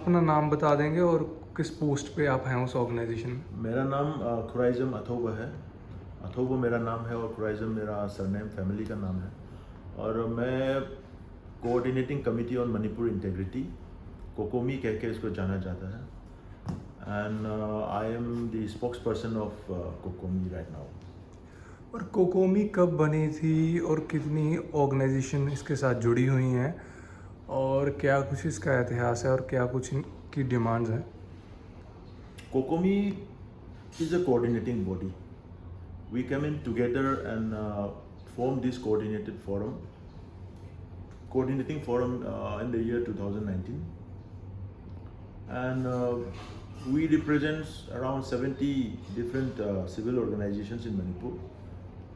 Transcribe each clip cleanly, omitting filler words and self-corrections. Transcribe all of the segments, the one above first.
अपना नाम बता देंगे और किस पोस्ट पे आप हैं उस ऑर्गेनाइजेशन में? मेरा नाम खुराइज़म अथोबा है। अथोबा मेरा नाम है और खुराइज़म मेरा सरनेम फैमिली का नाम है। और मैं coordinating committee on Manipur integrity, COCOMI कह के इसको जाना जाता है। And I am the spokesperson of COCOMI right now. और कोकोमी कब बनी थी और कितनी ऑर्गेनाइजेशन इसके साथ जुड़ी हुई हैं और क्या कुछ इसका इतिहास है और क्या कुछ इनकी डिमांड्स हैं? कोकोमी is a coordinating body. We came in together and formed this coordinating forum in the year 2019, and we represent around 70 different civil organizations in Manipur.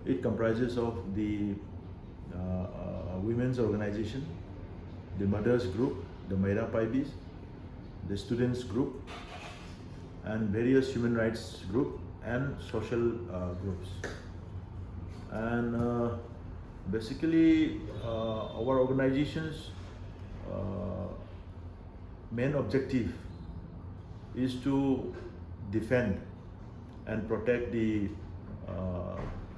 It comprises of the women's organization, the mothers group, the Maira Paibis, the students group, and various human rights group and social groups. And basically our organization's main objective is to defend and protect the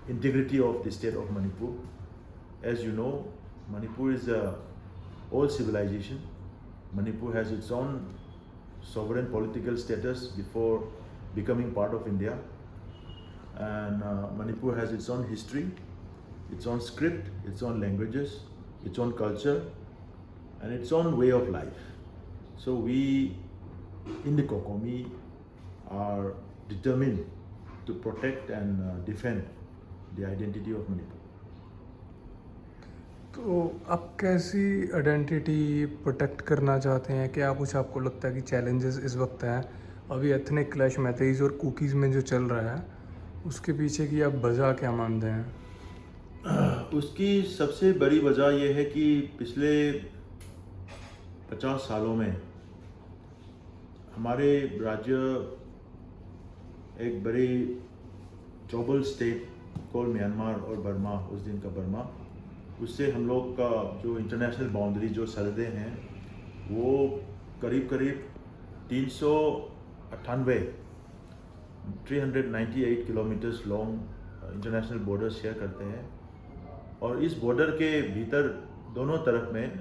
integrity of the state of Manipur. As you know, Manipur is a old civilization. Manipur has its own sovereign political status before becoming part of India, and Manipur has its own history, its own script, its own languages, its own culture, and its own way of life. So we in the Kokomi are determined to protect and defend the identity of Manipur. तो आप कैसी identity protect करना चाहते हैं? क्या कुछ आपको लगता है कि चैलेंजेस इस वक्त हैं? अभी एथनिक क्लैश मैथीज और कुकीज़ में जो चल रहा है उसके पीछे की आप वजह क्या मानते हैं? उसकी सबसे बड़ी वजह यह है कि पिछले 50 सालों में हमारे राज्य एक बड़ी ट्रबल स्टेट कॉल म्यांमार और बर्मा, उस दिन का बर्मा, उससे हम लोग का जो इंटरनेशनल बाउंड्री जो सरहदें हैं वो करीब करीब 398 kilometres long international border share करते हैं। और इस बॉर्डर के भीतर दोनों तरफ में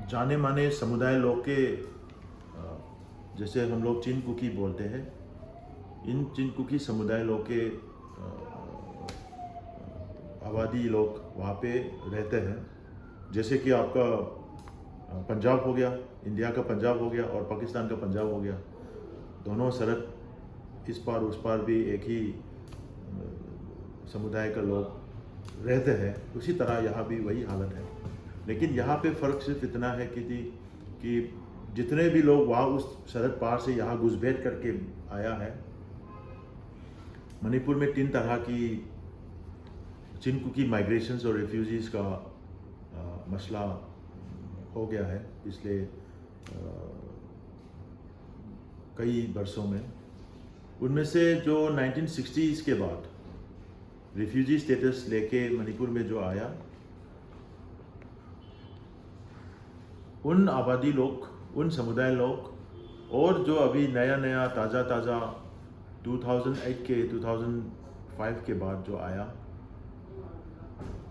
जाने माने समुदाय लोग के जैसे हम लोग चिन कुकी बोलते हैं, इन चिन कुकी समुदाय लोग के आबादी लोग वहाँ पे रहते हैं। जैसे कि आपका पंजाब हो गया, इंडिया का पंजाब हो गया और पाकिस्तान का पंजाब हो गया, दोनों सरहद इस पार उस पार भी एक ही समुदाय का लोग रहते हैं। उसी तरह यहाँ भी वही हालत है, लेकिन यहाँ पे फ़र्क सिर्फ इतना है कि जितने भी लोग वहाँ उस सरहद पार से यहाँ घुसपैठ करके आया है, मणिपुर में 3 तरह की चिनकुकी माइग्रेशंस और रेफ्यूजीज़ का मसला हो गया है पिछले कई वर्षों में। उनमें से जो 1960s के बाद रेफ्यूजी स्टेटस लेके मणिपुर में जो आया, उन आबादी लोग, उन समुदाय लोग, और जो अभी नया ताज़ा 2008 के 2005 के बाद जो आया,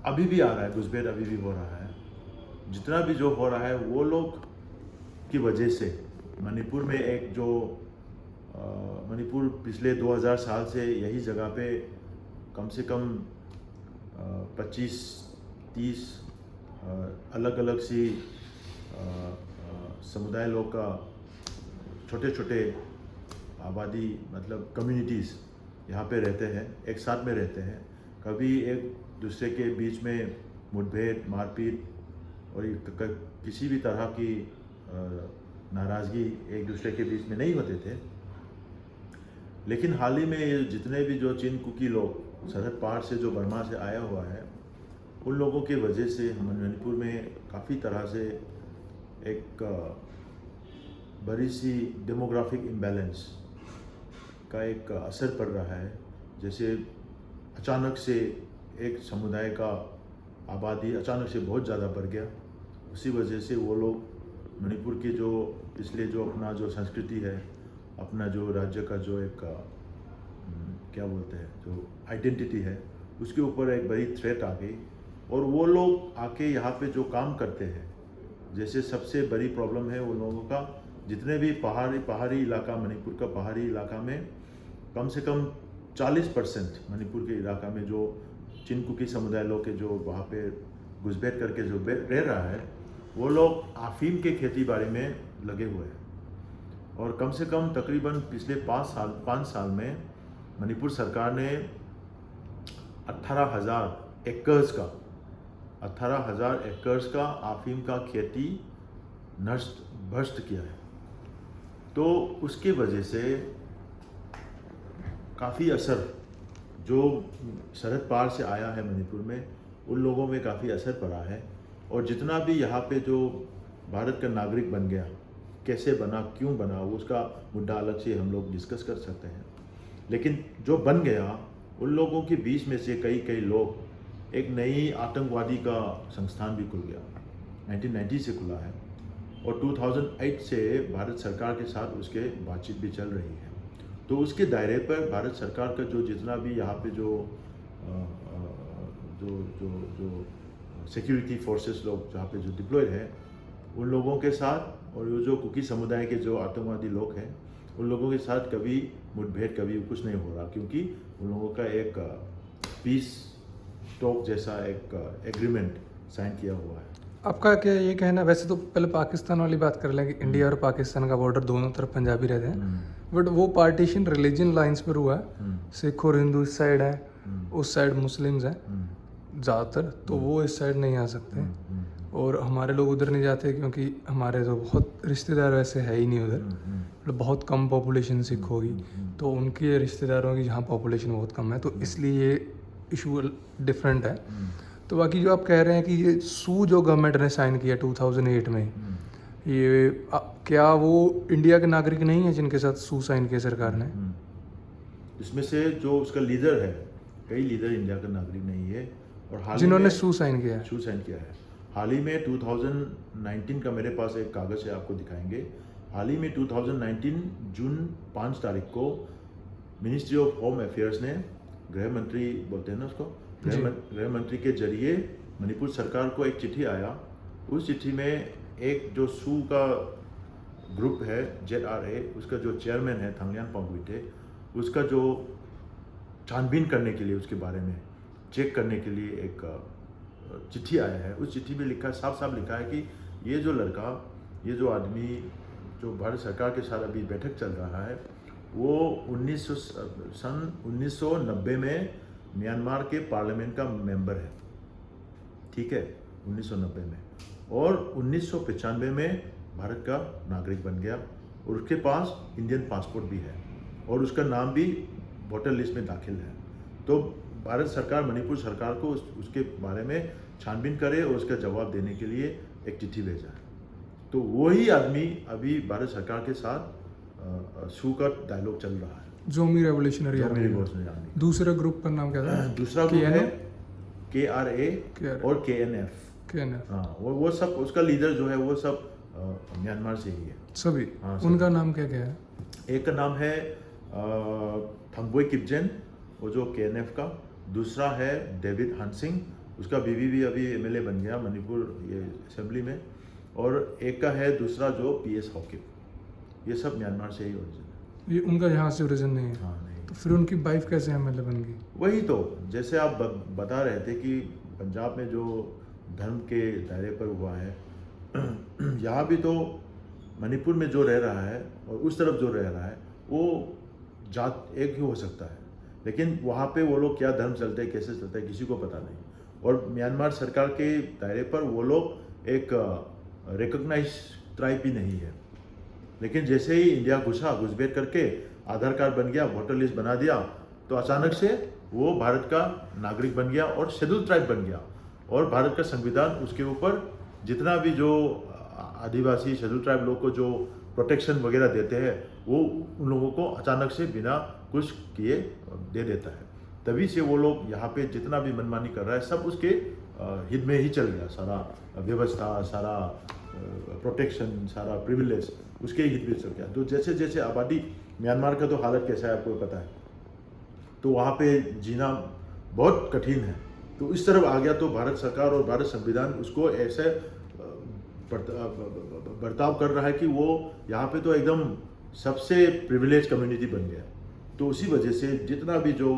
अभी भी आ रहा है, घुसपैठ अभी भी हो रहा है। जितना भी जो हो रहा है वो लोग की वजह से मणिपुर में एक जो मणिपुर पिछले 2000 साल से यही जगह पे कम से कम 25-30 अलग अलग सी समुदाय लोग का छोटे छोटे आबादी, मतलब कम्युनिटीज़ यहाँ पे रहते हैं, एक साथ में रहते हैं। कभी एक दूसरे के बीच में मुठभेड़, मारपीट और किसी भी तरह की नाराज़गी एक दूसरे के बीच में नहीं होते थे। लेकिन हाल ही में ये जितने भी जो चिन कुकी लोग सरहद पार से जो बर्मा से आया हुआ है, उन लोगों के वजह से मणिपुर में काफ़ी तरह से एक बड़ी सी डेमोग्राफिक इम्बैलेंस का एक असर पड़ रहा है। जैसे अचानक से एक समुदाय का आबादी अचानक से बहुत ज़्यादा बढ़ गया उसी वजह से वो लोग मणिपुर के जो पिछले जो अपना जो संस्कृति है, अपना जो राज्य का जो एक क्या बोलते हैं जो आइडेंटिटी है, उसके ऊपर एक बड़ी थ्रेट आ गई। और वो लोग आके यहाँ पे जो काम करते हैं, जैसे सबसे बड़ी प्रॉब्लम है उन लोगों का, जितने भी पहाड़ी इलाका, मणिपुर का पहाड़ी इलाका में कम से कम 40% मणिपुर के इलाका में जो चिन कुकी समुदाय लोग के जो वहाँ पे घुसपैठ करके जो रह रहा है, वो लोग अफीम के खेती बाड़ी में लगे हुए हैं। और कम से कम तकरीबन पिछले 5 साल में मणिपुर सरकार ने 18,000 एकड़ का अफीम का खेती भ्रष्ट किया है। तो उसके वजह से काफ़ी असर जो सरहद पार से आया है मणिपुर में, उन लोगों में काफ़ी असर पड़ा है। और जितना भी यहाँ पे जो भारत का नागरिक बन गया, कैसे बना, क्यों बना, उसका मुद्दा अलग से हम लोग डिस्कस कर सकते हैं। लेकिन जो बन गया, उन लोगों के बीच में से कई लोग, एक नई आतंकवादी का संस्थान भी खुल गया, 1990 से खुला है। और 2008 से भारत सरकार के साथ उसके बातचीत भी चल रही है। तो उसके दायरे पर भारत सरकार का जो जितना भी यहाँ पे जो सिक्योरिटी फोर्सेस लोग जहाँ पे जो डिप्लॉयड है, उन लोगों के साथ, और जो कुकी समुदाय के जो आतंकवादी लोग हैं, उन लोगों के साथ कभी मुठभेड़, कभी कुछ नहीं हो रहा, क्योंकि उन लोगों का एक पीस टॉक जैसा एक एग्रीमेंट साइन किया हुआ है। आपका क्या ये कहना, वैसे तो पहले पाकिस्तान वाली बात कर लें कि इंडिया और पाकिस्तान का बॉर्डर दोनों तरफ पंजाबी रहते हैं, बट वो पार्टीशन रिलीजन लाइंस पर हुआ है। सिख और हिंदू इस साइड है, उस साइड मुस्लिम्स हैं ज़्यादातर, तो वो इस साइड नहीं आ सकते। और हमारे लोग उधर नहीं जाते क्योंकि हमारे तो बहुत रिश्तेदार वैसे है ही नहीं उधर, मतलब बहुत कम पॉपुलेशन सिख होगी, तो उनके रिश्तेदारों की जहाँ पॉपुलेशन बहुत कम है, तो इसलिए ये इशू डिफरेंट है। तो बाकी जो आप कह रहे हैं कि ये सू जो गवर्नमेंट ने साइन किया 2008 में, ये क्या वो इंडिया के नागरिक नहीं है जिनके साथ सू साइन किया सरकार ने? इसमें से जो उसका लीडर है, कई लीडर इंडिया का नागरिक नहीं है, और हाल जिन्होंने सू साइन किया है। हाल ही में 2019 का मेरे पास एक कागज़ है, आपको दिखाएंगे। हाल ही में 2019 जून 5 तारीख को मिनिस्ट्री ऑफ होम अफेयर्स ने, गृह मंत्री बोलते हैं ना उसको, गृह मंत्री के जरिए मणिपुर सरकार को एक चिट्ठी आया। उस चिट्ठी में एक जो सू का ग्रुप है ZRA, उसका जो चेयरमैन है थंगलियान पोंगविटे, उसका जो छानबीन करने के लिए, उसके बारे में चेक करने के लिए एक चिट्ठी आया है। उस चिट्ठी में लिखा, साफ लिखा है कि ये जो लड़का, ये जो आदमी जो भारत सरकार के साथ अभी बैठक चल रहा है, वो सन 1990 में म्यांमार के पार्लियामेंट का मेंबर है, ठीक है, 1990 में, और 1995 में भारत का नागरिक बन गया, और उसके पास इंडियन पासपोर्ट भी है, और उसका नाम भी वोटर लिस्ट में दाखिल है। तो भारत सरकार मणिपुर सरकार को उसके बारे में छानबीन करे और उसका जवाब देने के लिए एक चिट्ठी भेजा है। तो वही आदमी अभी भारत सरकार के साथ सू का डायलॉग चल रहा है, जोमी रेवोल्यूशनरी आर्मी। दूसरा ग्रुप का नाम क्या था? दूसरा ग्रुप है KRA और KNF। हाँ, वो सब, उसका लीडर जो है वो सब म्यांमार से ही है सभी। हाँ, उनका नाम क्या क्या है? एक का नाम है थंगबोई किपजेन, वो जो KNF का। दूसरा है डेविड हंसिंग, उसका बीवी भी अभी MLA बन गया मणिपुर ये असेंबली में। और एक का है दूसरा जो PS हॉकिप। ये सब म्यांमार से ही ओरिजिन है। ये उनका यहाँ से ओरिजिन नहीं है? हाँ, नहीं। तो फिर उनकी वाइफ कैसे MLA बन गई? वही तो, जैसे आप बता रहे थे कि पंजाब में जो धर्म के दायरे पर हुआ है, यहाँ भी तो मणिपुर में जो रह रहा है और उस तरफ जो रह रहा है, वो जात एक ही हो सकता है, लेकिन वहाँ पे वो लोग क्या धर्म चलते हैं, कैसे चलते हैं, किसी को पता नहीं। और म्यांमार सरकार के दायरे पर वो लोग एक रिकॉग्नाइज ट्राइब भी नहीं है। लेकिन जैसे ही इंडिया घुसपैठ करके आधार कार्ड बन गया, वोटर लिस्ट बना दिया, तो अचानक से वो भारत का नागरिक बन गया और शेड्यूल ट्राइब बन गया। और भारत का संविधान उसके ऊपर जितना भी जो आदिवासी शेड्यूल ट्राइब लोग को जो प्रोटेक्शन वगैरह देते हैं, वो उन लोगों को अचानक से बिना कुछ किए दे देता है। तभी से वो लोग यहाँ पे जितना भी मनमानी कर रहा है, सब उसके हित में ही चल गया, सारा व्यवस्था, सारा प्रोटेक्शन, सारा प्रिविलेज उसके हित में चल गया। तो जैसे जैसे आबादी, म्यांमार का तो हालत कैसा है आपको पता है, तो वहाँ पे जीना बहुत कठिन है। तो इस तरफ आ गया तो भारत सरकार और भारत संविधान उसको ऐसे बर्ताव कर रहा है कि वो यहाँ पे तो एकदम सबसे प्रिविलेज कम्युनिटी बन गया। तो उसी वजह से जितना भी जो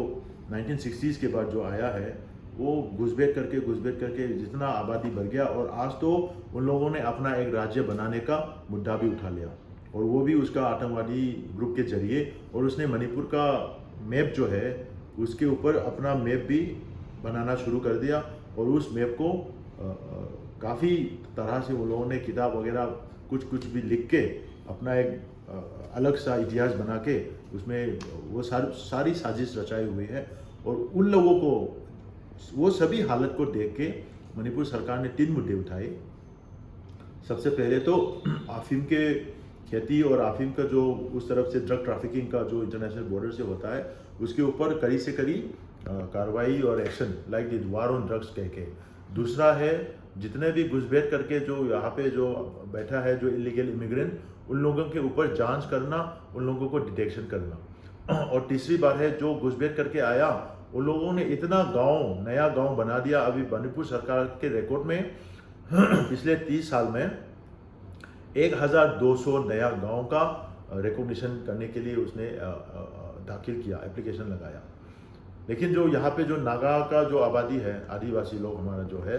1960s के बाद जो आया है वो घुसपैठ करके जितना आबादी बढ़ गया, और आज तो उन लोगों ने अपना एक राज्य बनाने का मुद्दा भी उठा लिया, और वो भी उसका आतंकवादी ग्रुप के जरिए। और उसने मणिपुर का मैप जो है उसके ऊपर अपना मैप भी बनाना शुरू कर दिया, और उस मैप को काफ़ी तरह से वो लोगों ने किताब वगैरह कुछ भी लिख के अपना एक अलग सा इतिहास बना के उसमें वो सारी साजिश रचाई हुई है। और उन लोगों को, वो सभी हालत को देख के मणिपुर सरकार ने 3 मुद्दे उठाए। सबसे पहले तो अफीम के खेती और अफीम का जो उस तरफ से ड्रग ट्रैफिकिंग का जो इंटरनेशनल बॉर्डर से होता है उसके ऊपर कड़ी से कड़ी कार्रवाई और action, like this war on drugs कह के। दूसरा है जितने भी घुसपैठ करके जो यहाँ पे जो बैठा है जो इलीगल इमिग्रेंट, उन लोगों के ऊपर जांच करना, उन लोगों को डिटेक्शन करना। और तीसरी बात है जो घुसपैठ करके आया उन लोगों ने इतना नया गांव बना दिया। अभी मणिपुर सरकार के रिकॉर्ड में पिछले 30 साल में 1200 नया गांव का रिकॉग्निशन करने के लिए उसने दाखिल किया, एप्लीकेशन लगाया। लेकिन जो यहाँ पे जो नागा का जो आबादी है, आदिवासी लोग हमारा जो है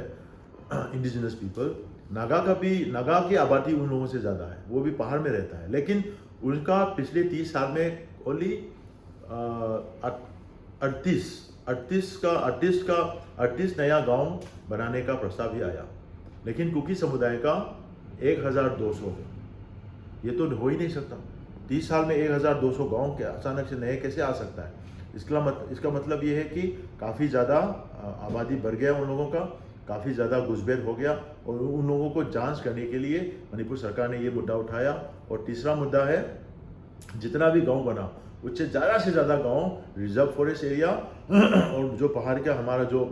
इंडिजिनस पीपल, नागा की आबादी उन लोगों से ज़्यादा है, वो भी पहाड़ में रहता है। लेकिन उनका पिछले 30 साल में ओनली 38 नया गांव बनाने का प्रस्ताव भी आया। लेकिन कुकी समुदाय का 1200, ये तो हो ही नहीं सकता। 30 साल में 1200 गांव के अचानक से नए कैसे आ सकता है? इसका मतलब ये है कि काफ़ी ज़्यादा आबादी बढ़ गया उन लोगों का, काफ़ी ज़्यादा घुसपैठ हो गया, और उन लोगों को जांच करने के लिए मणिपुर सरकार ने ये मुद्दा उठाया। और तीसरा मुद्दा है जितना भी गांव बना उससे ज़्यादा से ज़्यादा गांव रिजर्व फॉरेस्ट एरिया और जो पहाड़ का हमारा जो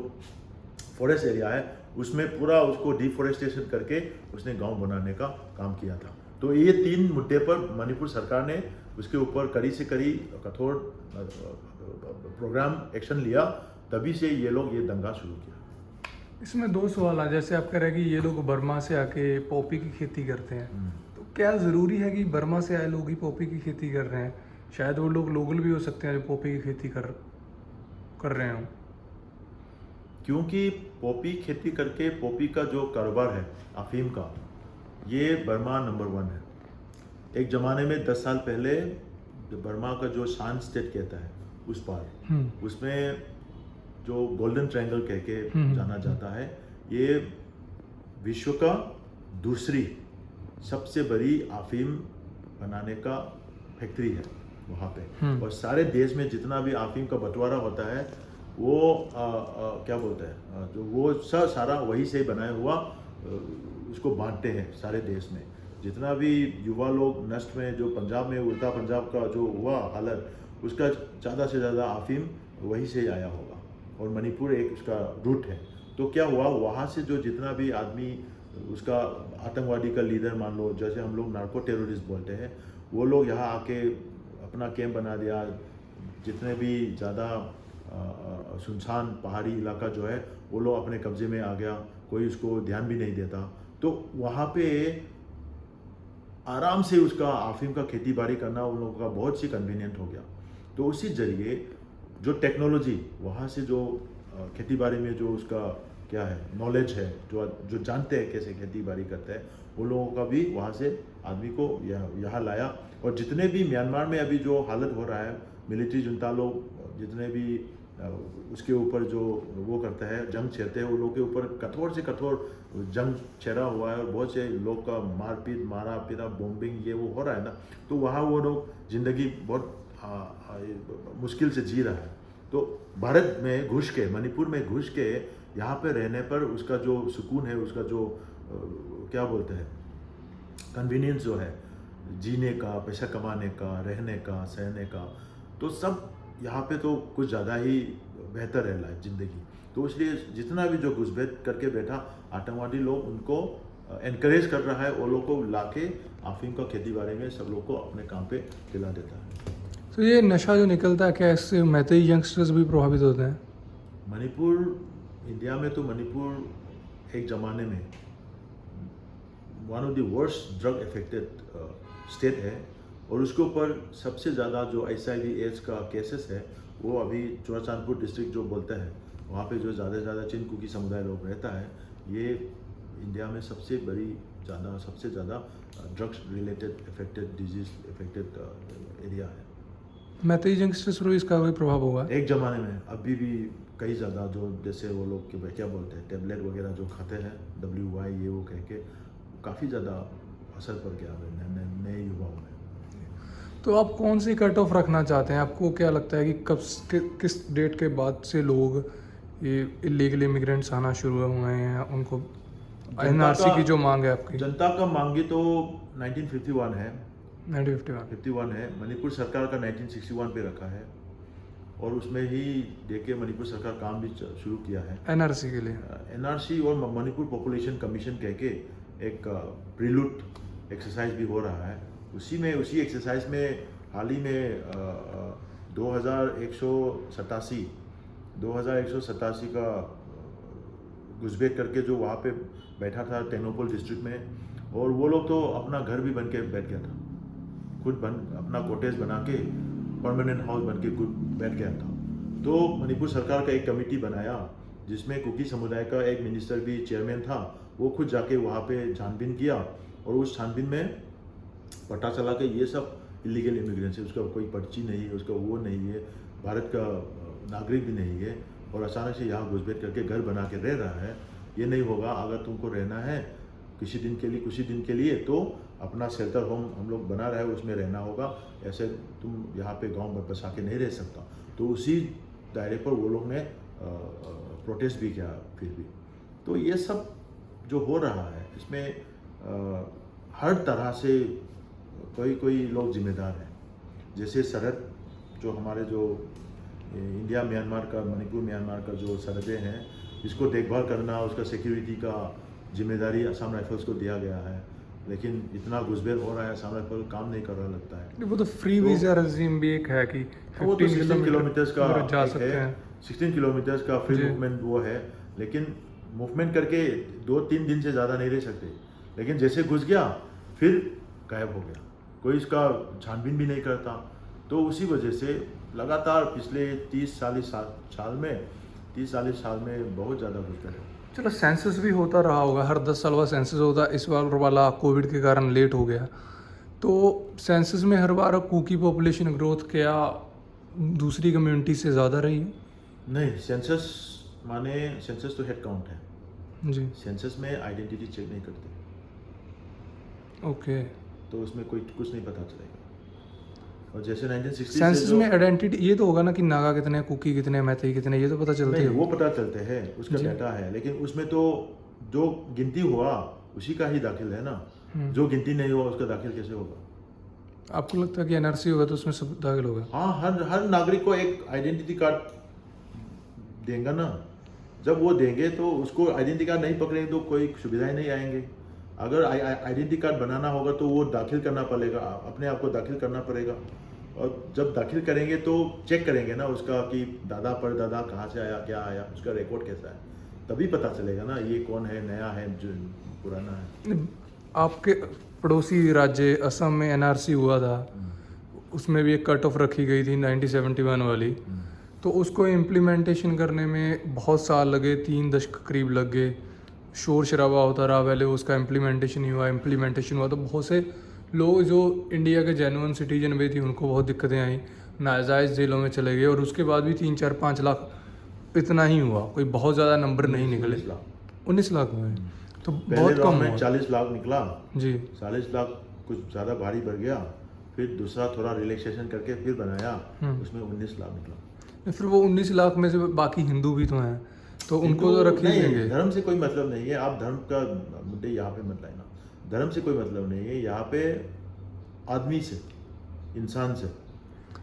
फॉरेस्ट एरिया है उसमें पूरा उसको डिफॉरेस्टेशन करके उसने गांव बनाने का काम किया था। तो ये 3 मुद्दे पर मणिपुर सरकार ने उसके ऊपर कड़ी से कड़ी कठोर प्रोग्राम एक्शन लिया, तभी से ये लोग ये दंगा शुरू किया। इसमें 2 सवाल हैं। जैसे आप कह रहे हैं कि ये लोग बर्मा से आके पॉपी की खेती करते हैं, तो क्या ज़रूरी है कि बर्मा से आए लोग ही पॉपी की खेती कर रहे हैं? शायद वो लोग लोकल भी हो सकते हैं जो पॉपी की खेती कर रहे हों। क्योंकि पॉपी खेती करके पॉपी का जो कारोबार है अफीम का, ये बर्मा नंबर 1 है। एक ज़माने में 10 साल पहले बर्मा का जो शान स्टेट कहता है उस पार, उसमें जो गोल्डन ट्रायंगल कह के जाना जाता है, ये विश्व का दूसरी सबसे बड़ी अफीम बनाने का फैक्ट्री है वहाँ पे। और सारे देश में जितना भी अफीम का बंटवारा होता है वो क्या बोलते हैं, जो वो सारा वही से बनाया हुआ उसको बांटते हैं सारे देश में। जितना भी युवा लोग नष्ट में जो पंजाब में उल्टा पंजाब का जो हुआ हालत, उसका ज़्यादा से ज़्यादा अफीम वहीं से आया होगा, और मणिपुर एक उसका रूट है। तो क्या हुआ, वहाँ से जो जितना भी आदमी उसका आतंकवादी का लीडर मान लो, जैसे हम लोग नार्को टेररिस्ट बोलते हैं, वो लोग यहाँ आके अपना कैंप बना दिया। जितने भी ज़्यादा सुनसान पहाड़ी इलाका जो है वो लोग अपने कब्जे में आ गया, कोई उसको ध्यान भी नहीं देता। तो वहाँ पे आराम से उसका अफीम का खेती बाड़ी करना उन लोगों का बहुत सी कन्वीनियंट हो गया। तो उसी जरिए जो टेक्नोलॉजी वहाँ से जो खेती बाड़ी में जो उसका क्या है नॉलेज है, जो जानते हैं कैसे खेती बाड़ी करते हैं, उन लोगों का भी वहाँ से आदमी को यहाँ लाया। और जितने भी म्यांमार में अभी जो हालत हो रहा है, मिलिट्री जुंता लोग जितने भी उसके ऊपर जो वो करते हैं, जंग छेड़ते हैं, वो लोग के ऊपर कठोर से कठोर जंग छेड़ा हुआ है, और बहुत से लोग का मारपीट, मारा पीटा, बॉम्बिंग ये वो हो रहा है ना। तो वहाँ वो लोग ज़िंदगी बहुत मुश्किल से जी रहा है। तो भारत में घुस के, मणिपुर में घुस के यहाँ पे रहने पर उसका जो सुकून है, उसका जो क्या बोलते हैं कन्वीनियंस जो है जीने का, पैसा कमाने का, रहने का, सहने का, तो सब यहाँ पे तो कुछ ज़्यादा ही बेहतर है लाइफ ज़िंदगी। तो इसलिए जितना भी जो घुसपैठ करके बैठा आतंकवादी लोग उनको एनकरेज कर रहा है, वो लोग को लाके अफीम का खेती बाड़ी में सब लोग को अपने काम पे दिला देता है। तो ये नशा जो निकलता है, क्या इससे मैतेई यंगस्टर्स भी प्रभावित होते हैं? मणिपुर, इंडिया में तो मणिपुर एक ज़माने में one of the worst drug affected state है, और उसके ऊपर सबसे ज़्यादा जो HIV एड्स का केसेस है वो अभी चुराचांदपुर डिस्ट्रिक्ट जो बोलते हैं, वहाँ पे जो ज़्यादा से ज़्यादा चिन कुकी समुदाय लोग रहता है, ये इंडिया में सबसे ज़्यादा drugs related affected disease affected area है। मैतेई यंगस्टर्स पर भी इसका कोई प्रभाव होगा? एक ज़माने में अभी भी कई ज़्यादा जो जैसे वो लोग क्या बोलते हैं टेबलेट वगैरह जो खाते हैं WY ये वो कह के, काफ़ी ज़्यादा असर पड़ गया है नए युवाओं में। तो आप कौन सी कट ऑफ रखना चाहते हैं? आपको क्या लगता है कि किस डेट के बाद से लोग ये इलीगल इमिग्रेंट्स आना शुरू हुए हैं? उनको NRC की जो मांग है आपकी? जनता का मांगी तो 1951 है, 1951 है। मणिपुर सरकार का 1961 पे रखा है, और उसमें ही देके मणिपुर सरकार काम भी शुरू किया है NRC के लिए। NRC और मणिपुर पॉपुलेशन कमीशन कह के एक प्रीलूट एक्सरसाइज भी हो रहा है। उसी एक्सरसाइज में हाल ही में 2187 का घुसपैठ करके जो वहाँ पे बैठा था टेक्नोपोल डिस्ट्रिक्ट में, और वो लोग तो अपना घर भी बन के बैठ गया था, अपना कॉटेज बना के परमानेंट हाउस बन के बैठ गया था। तो मणिपुर सरकार का एक कमेटी बनाया जिसमें कुकी समुदाय का एक मिनिस्टर भी चेयरमैन था, वो खुद जाके वहाँ पे छानबीन किया, और उस छानबीन में पता चला कि ये सब इलीगल इमिग्रेंट्स है, उसका कोई पर्ची नहीं है, उसका वो नहीं है, भारत का नागरिक भी नहीं है, और अचानक से यहाँ घुसपैठ करके घर बना के रह रहा है। ये नहीं होगा, अगर तुमको रहना है कुछ दिन के लिए तो अपना शेल्टर होम हम लोग बना रहे हैं, उसमें रहना होगा, ऐसे तुम यहाँ पे गांव में बसा के नहीं रह सकता। तो उसी दायरे पर वो लोग ने प्रोटेस्ट भी किया। फिर भी तो ये सब जो हो रहा है इसमें हर तरह से कोई लोग जिम्मेदार हैं। जैसे सरहद जो हमारे जो इंडिया म्यांमार का, मणिपुर म्यांमार का जो सरहदें हैं, इसको देखभाल करना, उसका सिक्योरिटी का जिम्मेदारी असम राइफल्स को दिया गया है, लेकिन इतना घुसपैठ हो रहा है, असम राइफल काम नहीं कर रहा लगता है। वो तो फ्री वीजा रेजिम भी एक है कि वो तो 16 किलोमीटर्स का जा सकते हैं, 16 किलोमीटर्स का फ्री मूवमेंट वो है, लेकिन मूवमेंट करके 2-3 दिन से ज़्यादा नहीं रह सकते। लेकिन जैसे घुस गया फिर गायब हो गया, कोई इसका छानबीन भी नहीं करता। तो उसी वजह से लगातार पिछले 30-40 साल में बहुत ज़्यादा घुसपैठ है। चलो सेंसस भी होता रहा होगा, हर 10 साल बाद सेंसस होता, इस बार वाला कोविड के कारण लेट हो गया। तो सेंसस में हर बार कुकी पॉपुलेशन ग्रोथ क्या दूसरी कम्युनिटी से ज़्यादा रही है? नहीं, सेंसस तो हेड काउंट है जी। सेंसस में आइडेंटिटी चेक नहीं करते। ओके। तो उसमें कुछ नहीं पता चलेगा। और जैसे 1960 सेंसस में आइडेंटिटी ये तो होगा ना कि नागा कितने, कुकी कितने, मैतेई कितने, ये तो पता चलते नहीं, है। वो पता चलते हैं, उसका डाटा है, लेकिन उसमें तो जो गिनती हुआ उसी का ही दाखिल है ना, जो गिनती नहीं हुआ उसका दाखिल कैसे होगा? आपको लगता है कि NRC होगा तो उसमें सब दाखिल होगा? हाँ, हर नागरिक को एक आइडेंटिटी कार्ड देंगे ना। जब वो देंगे तो उसको आइडेंटिटी कार्ड नहीं पकड़ेंगे तो कोई सुविधाएं नहीं आएंगे। अगर आइडेंटिटी कार्ड बनाना होगा तो वो दाखिल करना पड़ेगा, अपने आप को दाखिल करना पड़ेगा, और जब दाखिल करेंगे तो चेक करेंगे ना उसका कि दादा परदादा कहाँ से आया, क्या आया, उसका रिकॉर्ड कैसा है, तभी पता चलेगा ना ये कौन है, नया है, जो पुराना है। आपके पड़ोसी राज्य असम में NRC हुआ था, उसमें भी एक कट ऑफ रखी गई थी 1971 वाली, तो उसको इम्प्लीमेंटेशन करने में बहुत साल लगे, 3 दशक करीब लग गए, शोर शराबा होता रहा, पहले उसका इम्प्लीमेंटेशन हुआ तो बहुत से लोग जो इंडिया के जेन्युइन सिटीजन भी थी उनको बहुत दिक्कतें आई, नाजायज़ जेलों में चले गए, और उसके बाद भी 3-4-5 लाख इतना ही हुआ, कोई बहुत ज़्यादा नंबर नहीं निकले। 19 लाख हुए तो बहुत कम हुआ। 40 लाख निकला जी, 40 लाख कुछ ज़्यादा भारी बढ़ गया, फिर दूसरा थोड़ा रिलैक्सेशन करके फिर बनाया, उसमें 19 लाख निकला। फिर वो 19 लाख में से बाकी हिंदू भी तो हैं, तो उनको तो रख ही देंगे। धर्म से कोई मतलब नहीं है, आप धर्म का मुद्दे यहाँ पे मत लाना। धर्म से कोई मतलब नहीं है, यहाँ पे आदमी से, इंसान से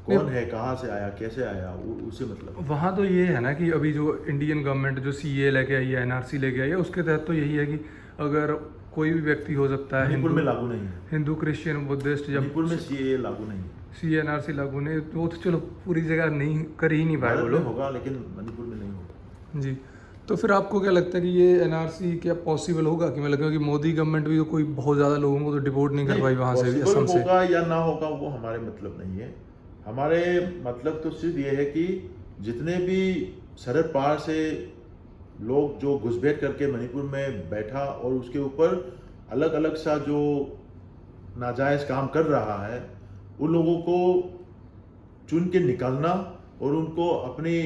कौन है, कहाँ से आया, कैसे आया, उसे मतलब। वहाँ तो ये है ना कि अभी जो इंडियन गवर्नमेंट जो सीए लेके आई है, एनआरसी लेके आई है, उसके तहत तो यही है कि अगर कोई भी व्यक्ति हो सकता है, मणिपुर हिंदू में लागू नहीं है। हिंदू क्रिश्चियन बुद्धिस्ट, जब मणिपुर में सीए लागू नहीं है। सी एनआरसी लागू नहीं, वो तो चलो पूरी जगह नहीं कर ही नहीं पाए वो भारत में लोग। होगा लेकिन मणिपुर में नहीं होगा। जी, तो फिर आपको क्या लगता है कि ये एनआरसी क्या पॉसिबल होगा? कि मतलब क्योंकि मोदी गवर्नमेंट भी तो कोई बहुत ज़्यादा लोगों को तो डिपोर्ट नहीं कर पाई वहाँ से भी, पॉसिबल असम से। होगा या ना होगा वो हमारे मतलब नहीं है। हमारे मतलब तो सिर्फ ये है कि जितने भी सरहद पार से लोग जो घुसपैठ करके मणिपुर में बैठा और उसके ऊपर अलग अलग सा जो नाजायज़ काम कर रहा है, उन लोगों को चुन के निकालना और उनको अपनी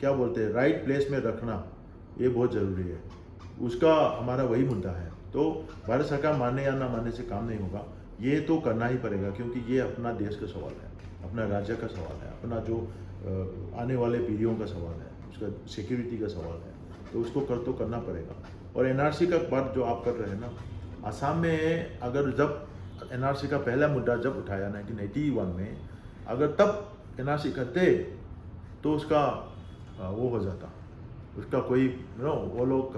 क्या बोलते हैं राइट प्लेस में रखना, ये बहुत ज़रूरी है। उसका हमारा वही मुद्दा है। तो भारत सरकार मानने या ना मानने से काम नहीं होगा, ये तो करना ही पड़ेगा, क्योंकि ये अपना देश का सवाल है, अपना राज्य का सवाल है, अपना जो आने वाले पीढ़ियों का सवाल है, उसका सिक्योरिटी का सवाल है। तो उसको तो करना पड़ेगा। और एनआरसी का बात जो आप कर रहे हैं ना, आसाम में अगर जब एनआरसी का पहला मुद्दा जब उठाया 1981 में, अगर तब एनआरसी करते तो उसका वो हो जाता, उसका कोई वो लोग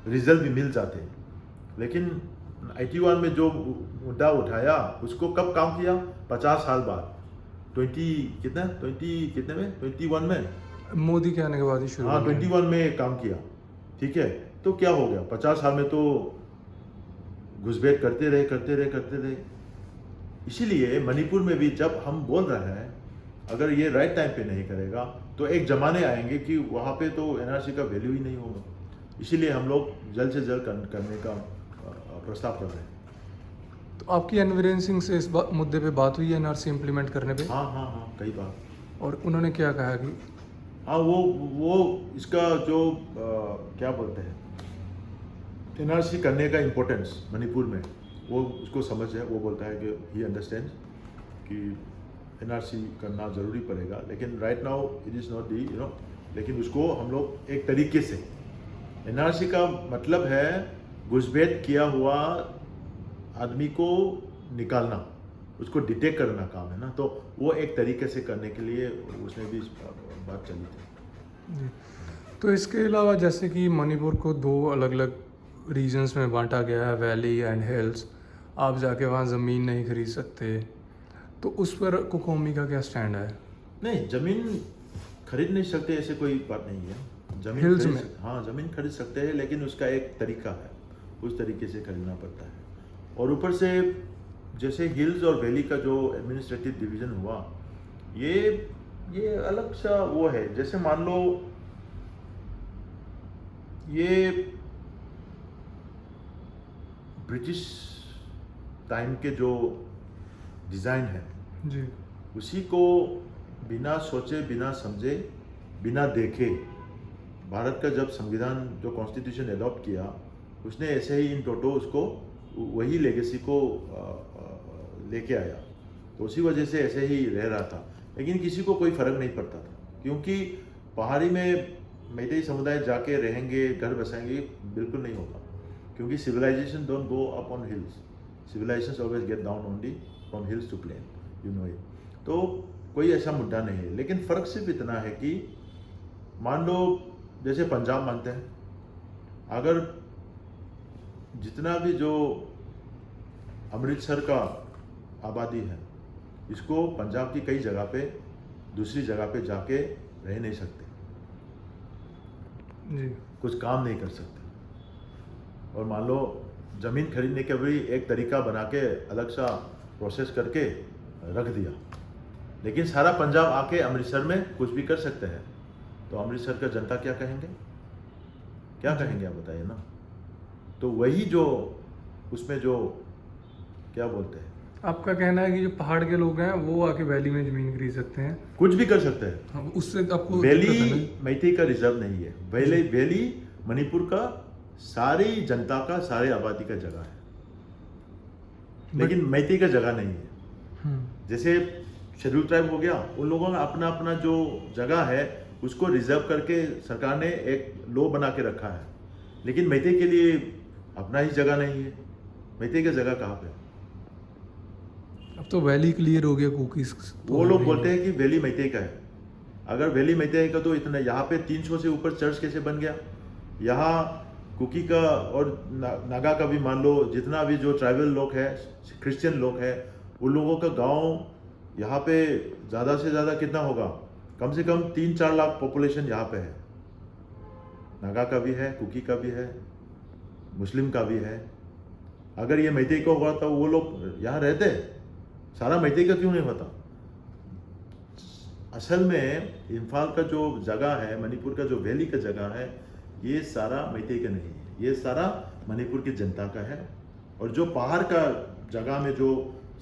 रिजल्ट भी मिल जाते। लेकिन 81 में जो मुद्दा उठाया उसको कब काम किया? 50 साल बाद, 21 में, मोदी के आने के बाद ही शुरू हाँ हुआ है। 21 में काम किया। ठीक है, तो क्या हो गया? 50 साल में तो घुसपैठ करते रहे। इसीलिए मणिपुर में भी जब हम बोल रहे हैं, अगर ये राइट टाइम पे नहीं करेगा तो एक जमाने आएंगे कि वहाँ पे तो एनआरसी का वैल्यू ही नहीं होगा। इसीलिए हम लोग जल्द से जल्द करने का प्रस्ताव कर रहे हैं। तो आपकी अनवीरेंद्र सिंह से इस मुद्दे पे बात हुई है एनआरसी इम्प्लीमेंट करने पे? हाँ, कई बार। और उन्होंने क्या कहा कि हाँ, वो इसका जो क्या बोलते हैं एनआरसी करने का इम्पोर्टेंस मणिपुर में, वो उसको समझ है। वो बोलता है कि ही अंडरस्टैंड्स कि एनआरसी करना ज़रूरी पड़ेगा, लेकिन right now it is not the लेकिन उसको हम लोग एक तरीके से, एनआरसी का मतलब है घुसपैठ किया हुआ आदमी को निकालना, उसको डिटेक्ट करना काम है ना। तो वो एक तरीके से करने के लिए उसने भी बात चली थी। जी। तो इसके अलावा जैसे कि मणिपुर को दो अलग अलग रीजन्स में बांटा गया है, वैली एंड हिल्स, आप जाके वहाँ ज़मीन नहीं खरीद सकते, तो उस पर कुकोमी का क्या स्टैंड है? नहीं, ज़मीन खरीद नहीं सकते ऐसे कोई बात नहीं है। ज़मीन हिल्स में हाँ, ज़मीन खरीद सकते हैं, लेकिन उसका एक तरीका है, उस तरीके से खरीदना पड़ता है। और ऊपर से जैसे हिल्स और वैली का जो एडमिनिस्ट्रेटिव डिवीज़न हुआ, ये अलग सा वो है। जैसे मान लो ये ब्रिटिश टाइम के जो डिज़ाइन है जी, उसी को बिना सोचे, बिना समझे, बिना देखे भारत का जब संविधान जो कॉन्स्टिट्यूशन एडॉप्ट किया, उसने ऐसे ही इन टोटो उसको वही लेगेसी को लेके आया। तो उसी वजह से ऐसे ही रह रहा था, लेकिन किसी को कोई फ़र्क नहीं पड़ता था, क्योंकि पहाड़ी में मैतेई समुदाय जाके रहेंगे, घर बसाएंगे, बिल्कुल नहीं होगा। क्योंकि civilization don't go up on hills, civilization always get down only from hills to plain, you know it. तो कोई ऐसा मुद्दा नहीं है, लेकिन फ़र्क सिर्फ इतना है कि मान लो जैसे पंजाब मानते हैं, अगर जितना भी जो अमृतसर का आबादी है, इसको पंजाब की कई जगह पे दूसरी जगह पे जाके रह नहीं सकते, जी, कुछ काम नहीं कर सकते। और मान लो ज़मीन खरीदने के भी एक तरीका बना के अलग सा प्रोसेस करके रख दिया, लेकिन सारा पंजाब आके अमृतसर में कुछ भी कर सकते हैं, तो अमृतसर का जनता क्या कहेंगे? क्या कहेंगे आप बताइए ना। तो वही जो उसमें जो क्या बोलते हैं, आपका कहना है कि जो पहाड़ के लोग हैं वो आके वैली में ज़मीन खरीद सकते हैं, कुछ भी कर सकते हैं। हाँ, उससे आपको वैली मैतेई का रिजर्व नहीं है। वैली मणिपुर का सारी जनता का, सारे आबादी का जगह है, लेकिन मैतेई का जगह नहीं है। जैसे शेड्यूल ट्राइब हो गया, उन लोगों में अपना अपना जो जगह है उसको रिजर्व करके सरकार ने एक लॉ बना के रखा है, लेकिन मैतेई के लिए अपना ही जगह नहीं है। मैतेई की जगह कहाँ पे? अब तो वैली क्लियर हो गया कुकीज़ वो लोग बोलते हैं कि वैली मैते का है। अगर वैली मैते का तो इतना यहाँ पे 300 से ऊपर चर्च कैसे बन गया? यहाँ कुकी का और नागा का भी मान लो, जितना भी जो ट्राइबल लोग हैं, क्रिश्चियन लोग हैं, उन लोगों का गांव यहाँ पे ज़्यादा से ज़्यादा कितना होगा? कम से कम 3-4 लाख पॉपुलेशन यहाँ पे है। नागा का भी है, कुकी का भी है, मुस्लिम का भी है। अगर ये मैते का हुआ तो वो लोग यहाँ रहते, सारा मैते का क्यों नहीं होता? असल में इम्फाल का जो जगह है, मणिपुर का जो वैली का जगह है, ये सारा मैते का नहीं है, ये सारा मणिपुर की जनता का है। और जो पहाड़ का जगह में जो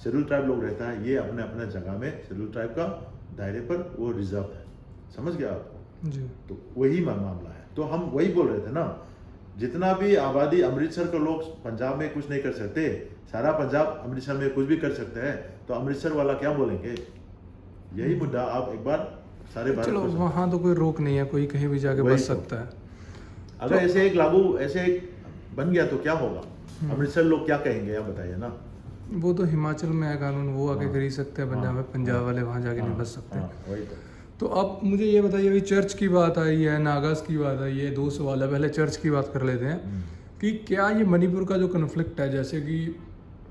शेड्यूल ट्राइब लोग रहता है, ये अपने अपने जगह में शेड्यूल ट्राइब का दायरे पर वो रिजर्व है। समझ गया आपको? जी। तो वही मामला है। तो हम वही बोल रहे थे ना, जितना भी आबादी अमृतसर के लोग पंजाब में कुछ नहीं कर सकते, सारा पंजाब अमृतसर में कुछ भी कर सकता है, तो अमृतसर वाला क्या बोलेंगे? यही मुद्दा आप एक बार सारे भारत चलो को वहाँ तो कोई रोक नहीं है, कोई कहीं भी जाके वही बच तो। सकता है। अगर ऐसे एक लागू ऐसे एक बन गया तो क्या होगा? अमृतसर लोग क्या कहेंगे, आप बताइए ना। वो तो हिमाचल में है कानून, वो आके कर ही सकते हैं, पंजाब में पंजाब वाले वहाँ जाके नहीं बच सकते। वही तो। तो अब मुझे ये बताइए, अभी चर्च की बात आई है, नागास की बात आई है, 2 सवाल है। पहले चर्च की बात कर लेते हैं कि क्या ये मणिपुर का जो कन्फ्लिक्ट है, जैसे कि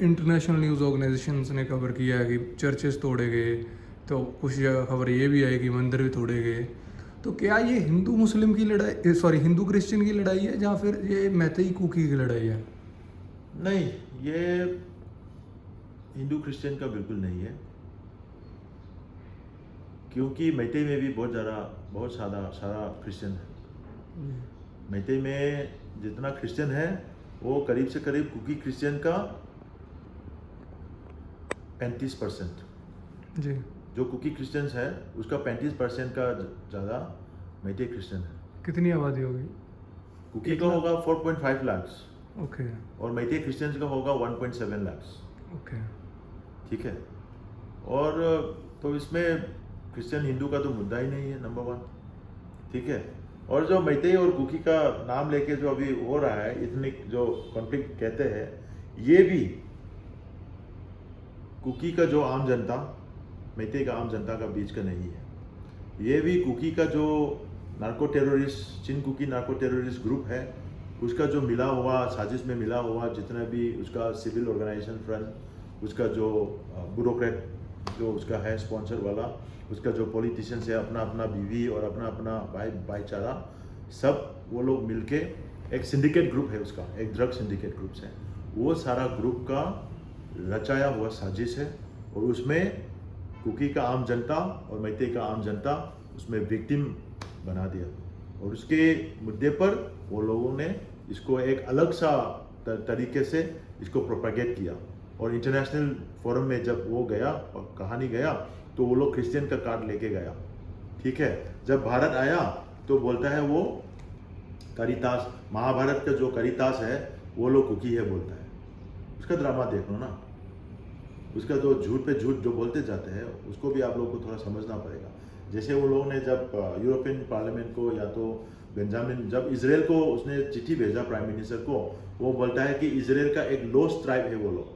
इंटरनेशनल न्यूज़ ऑर्गेनाइजेशंस ने कवर किया है कि चर्चेस तोड़े गए, तो कुछ जगह खबर ये भी आई कि मंदिर भी तोड़े गए। तो क्या ये हिंदू मुस्लिम की लड़ाई, सॉरी हिंदू क्रिश्चियन की लड़ाई है, या फिर ये मैतेई कुकी की लड़ाई है? नहीं, ये हिंदू क्रिश्चियन का बिल्कुल नहीं है, क्योंकि मैते में भी बहुत सारा क्रिश्चियन है। मैते में जितना क्रिश्चियन है, वो करीब से करीब कुकी क्रिश्चियन का 35%। जी। जो कुकी क्रिश्चियंस है उसका 35% का ज़्यादा मैते क्रिश्चियन है। कितनी आबादी होगी? कुकी का होगा 4.5 लाख ओके और मैते क्रिश्चियंस का होगा 1.7 लाख। ओके। ठीक है। और तो इसमें क्रिश्चियन हिंदू का तो मुद्दा ही नहीं है, नंबर 1। ठीक है। और जो मैते और कुकी का नाम लेके जो अभी हो रहा है, इथनिक जो कॉन्फ्लिक्ट कहते हैं, ये भी कुकी का जो आम जनता, मैते का आम जनता का बीच का नहीं है। ये भी कुकी का जो नार्को टेररिस्ट, चिन कुकी नार्को टेररिस्ट ग्रुप है, उसका जो मिला हुआ साजिश में मिला हुआ जितना भी उसका सिविल ऑर्गेनाइजेशन फ्रंट, उसका जो ब्यूरोक्रेट जो उसका है स्पॉन्सर वाला, उसका जो पॉलिटिशियंस है, अपना अपना बीवी और अपना अपना भाईचारा, सब वो लोग मिलके एक सिंडिकेट ग्रुप है, उसका एक ड्रग सिंडिकेट ग्रुप है। वो सारा ग्रुप का रचाया हुआ साजिश है, और उसमें कुकी का आम जनता और मैते का आम जनता उसमें विक्टिम बना दिया। और उसके मुद्दे पर वो लोगों ने इसको एक अलग सा तरीके से इसको प्रोपेगेट किया। और इंटरनेशनल फोरम में जब वो गया और कहानी गया, तो वो लोग क्रिश्चियन का कार्ड लेके गया। ठीक है। जब भारत आया तो बोलता है वो करितास, महाभारत का जो करितास है वो लोग कुकी है बोलता है। उसका ड्रामा देख लो ना, उसका तो झूठ पे झूठ जो बोलते जाते हैं, उसको भी आप लोग को थोड़ा समझना पड़ेगा। जैसे वो लोगों ने जब यूरोपियन पार्लियामेंट को, या तो बेंजामिन जब इजराइल को उसने चिट्ठी भेजा प्राइम मिनिस्टर को, वो बोलता है कि इजराइल का एक लोस्ट ट्राइब है वो लोग।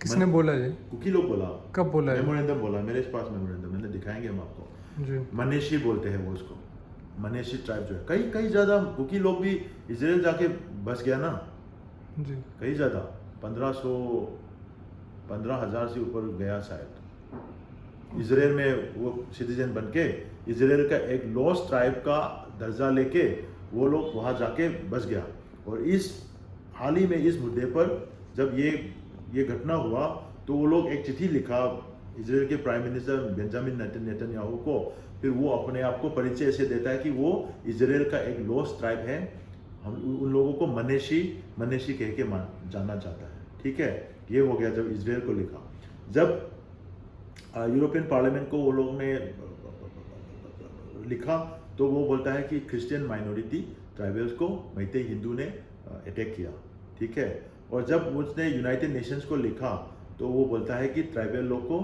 किसने बोला जी? कुकी लोग बोला। कब बोला है? मेमोरेंडम बोला, मेरे पास मेमोरेंडम, मैंने दिखाएंगे हम आपको जी। मनेशी बोलते हैं वो उसको, मनेशी ट्राइब जो है। कई ज़्यादा कुकी लोग भी इजराइल जाके बस गया ना जी। कई ज़्यादा, 15,000 से ऊपर गया शायद। इजराइल में वो सिटीजन बन के इजराइल का एक लॉस्ट ट्राइब का दर्जा लेके वो लोग वहाँ जाके बस गया। और इस हाल ही में इस मुद्दे पर जब ये घटना हुआ, तो वो लोग एक चिट्ठी लिखा इजराइल के प्राइम मिनिस्टर बेंजामिन नेतन्याहू को। फिर वो अपने आप को परिचय ऐसे देता है कि वो इजराइल का एक लॉस्ट ट्राइब है, हम उन लोगों को मनेशी कह के जानना चाहता है। ठीक है। ये हो गया जब इजराइल को लिखा। जब यूरोपियन पार्लियामेंट को वो लोग ने लिखा, तो वो बोलता है कि क्रिश्चियन माइनॉरिटी ट्राइबल्स को मैते हिंदू ने अटैक किया। ठीक है। और जब उसने यूनाइटेड नेशंस को लिखा, तो वो बोलता है कि ट्राइबल लोग को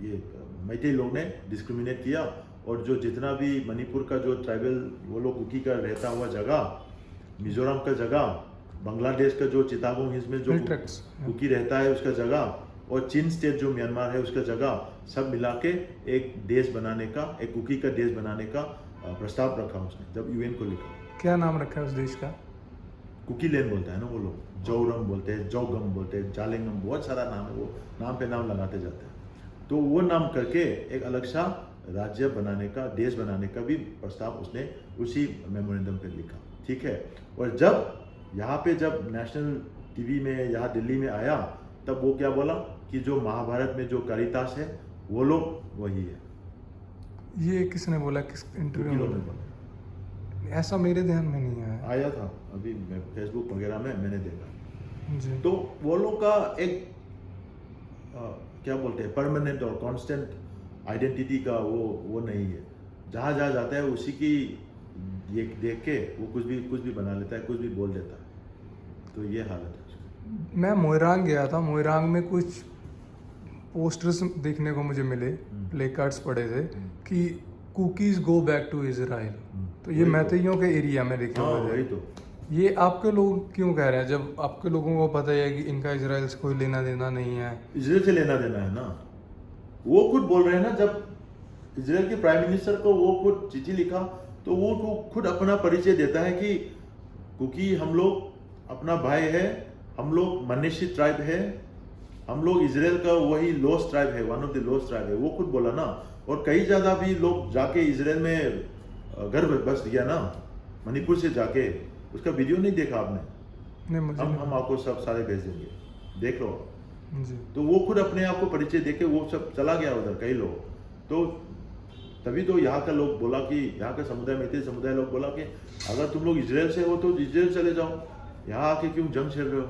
ये मैते लोग ने डिस्क्रिमिनेट किया। और जो जितना भी मणिपुर का जो ट्राइबल वो लोग कुकी का रहता हुआ जगह, मिजोरम का जगह, बांग्लादेश का जो चिटागोंग हिल्स में जो हिल ट्रैक्ट्स, कुकी रहता है उसका जगह, और चीन स्टेट जो म्यांमार है उसका जगह, सब मिला के एक देश बनाने का, एक कुकी का देश बनाने का प्रस्ताव रखा उसने जब यूएन को लिखा। क्या नाम रखा है उस देश का? कुकी लैंड बोलता है ना वो लोग, जौरम बोलते हैं, जौगम बोलते हैं, जालेंगम, बहुत सारा नाम है, वो नाम पे नाम लगाते जाते हैं। तो वो नाम करके एक अलग सा राज्य बनाने का, देश बनाने का भी प्रस्ताव उसने उसी मेमोरेंडम पे लिखा, ठीक है। और जब यहाँ पे जब नेशनल टीवी में यहाँ दिल्ली में आया, तब वो क्या बोला कि जो महाभारत में जो कारितास है वो लोग वही है। ये किसने बोला, किस इंटरव्यू कुकी लोग में? ने बोला, ऐसा मेरे ध्यान में नहीं आया। आया था अभी मैं फेसबुक वगैरह में मैंने देखा। जी। तो वो लोग का एक क्या बोलते हैं, परमानेंट और कांस्टेंट आइडेंटिटी का वो नहीं है। जहाँ जहाँ जाता है उसी की ये देख के वो कुछ भी बना लेता है, कुछ भी बोल देता है। तो ये हालत है उसकी। मैं मोइरांग गया था, मोइरांग में कुछ पोस्टर्स देखने को मुझे मिले, प्ले कार्ड्स पड़े थे कि cookies go back to Israel. तो ये वही तो। मैतेइयों के एरिया में लिखे हाँ हुए वही थे। तो। ये आपके लोग क्यों कह रहे हैं, जब आपके लोगों को पता है कि इनका इजराइल से कोई लेना देना नहीं है? इजराइल से लेना देना है ना, वो खुद बोल रहे हैं ना। जब इजराइल के प्राइम मिनिस्टर को वो खुद चिट्ठी लिखा तो वो खुद अपना परिचय देता है कि क्योंकि हम लोग अपना भाई है, हम लोग मनीषी ट्राइब है, हम लोग इजराइल का वही लोस्ट ट्राइब है, one of the lost tribe है, वो खुद बोला ना। और कई ज़्यादा भी लोग जाके इजराइल में घर बस गया ना, मणिपुर से जाके, उसका वीडियो नहीं देखा आपने? नहीं, मुझे हम आपको सब सारे भेज देंगे, देख लो। जी। तो वो खुद अपने आप को परिचय देके वो सब चला गया उधर, कई लोग। तो तभी तो यहाँ का लोग बोला कि, यहाँ का समुदाय, मैत्री समुदाय लोग बोला कि अगर तुम लोग इजराइल से हो तो इजराइल चले जाओ, यहाँ आके क्यों जंग छेड़ रहे हो।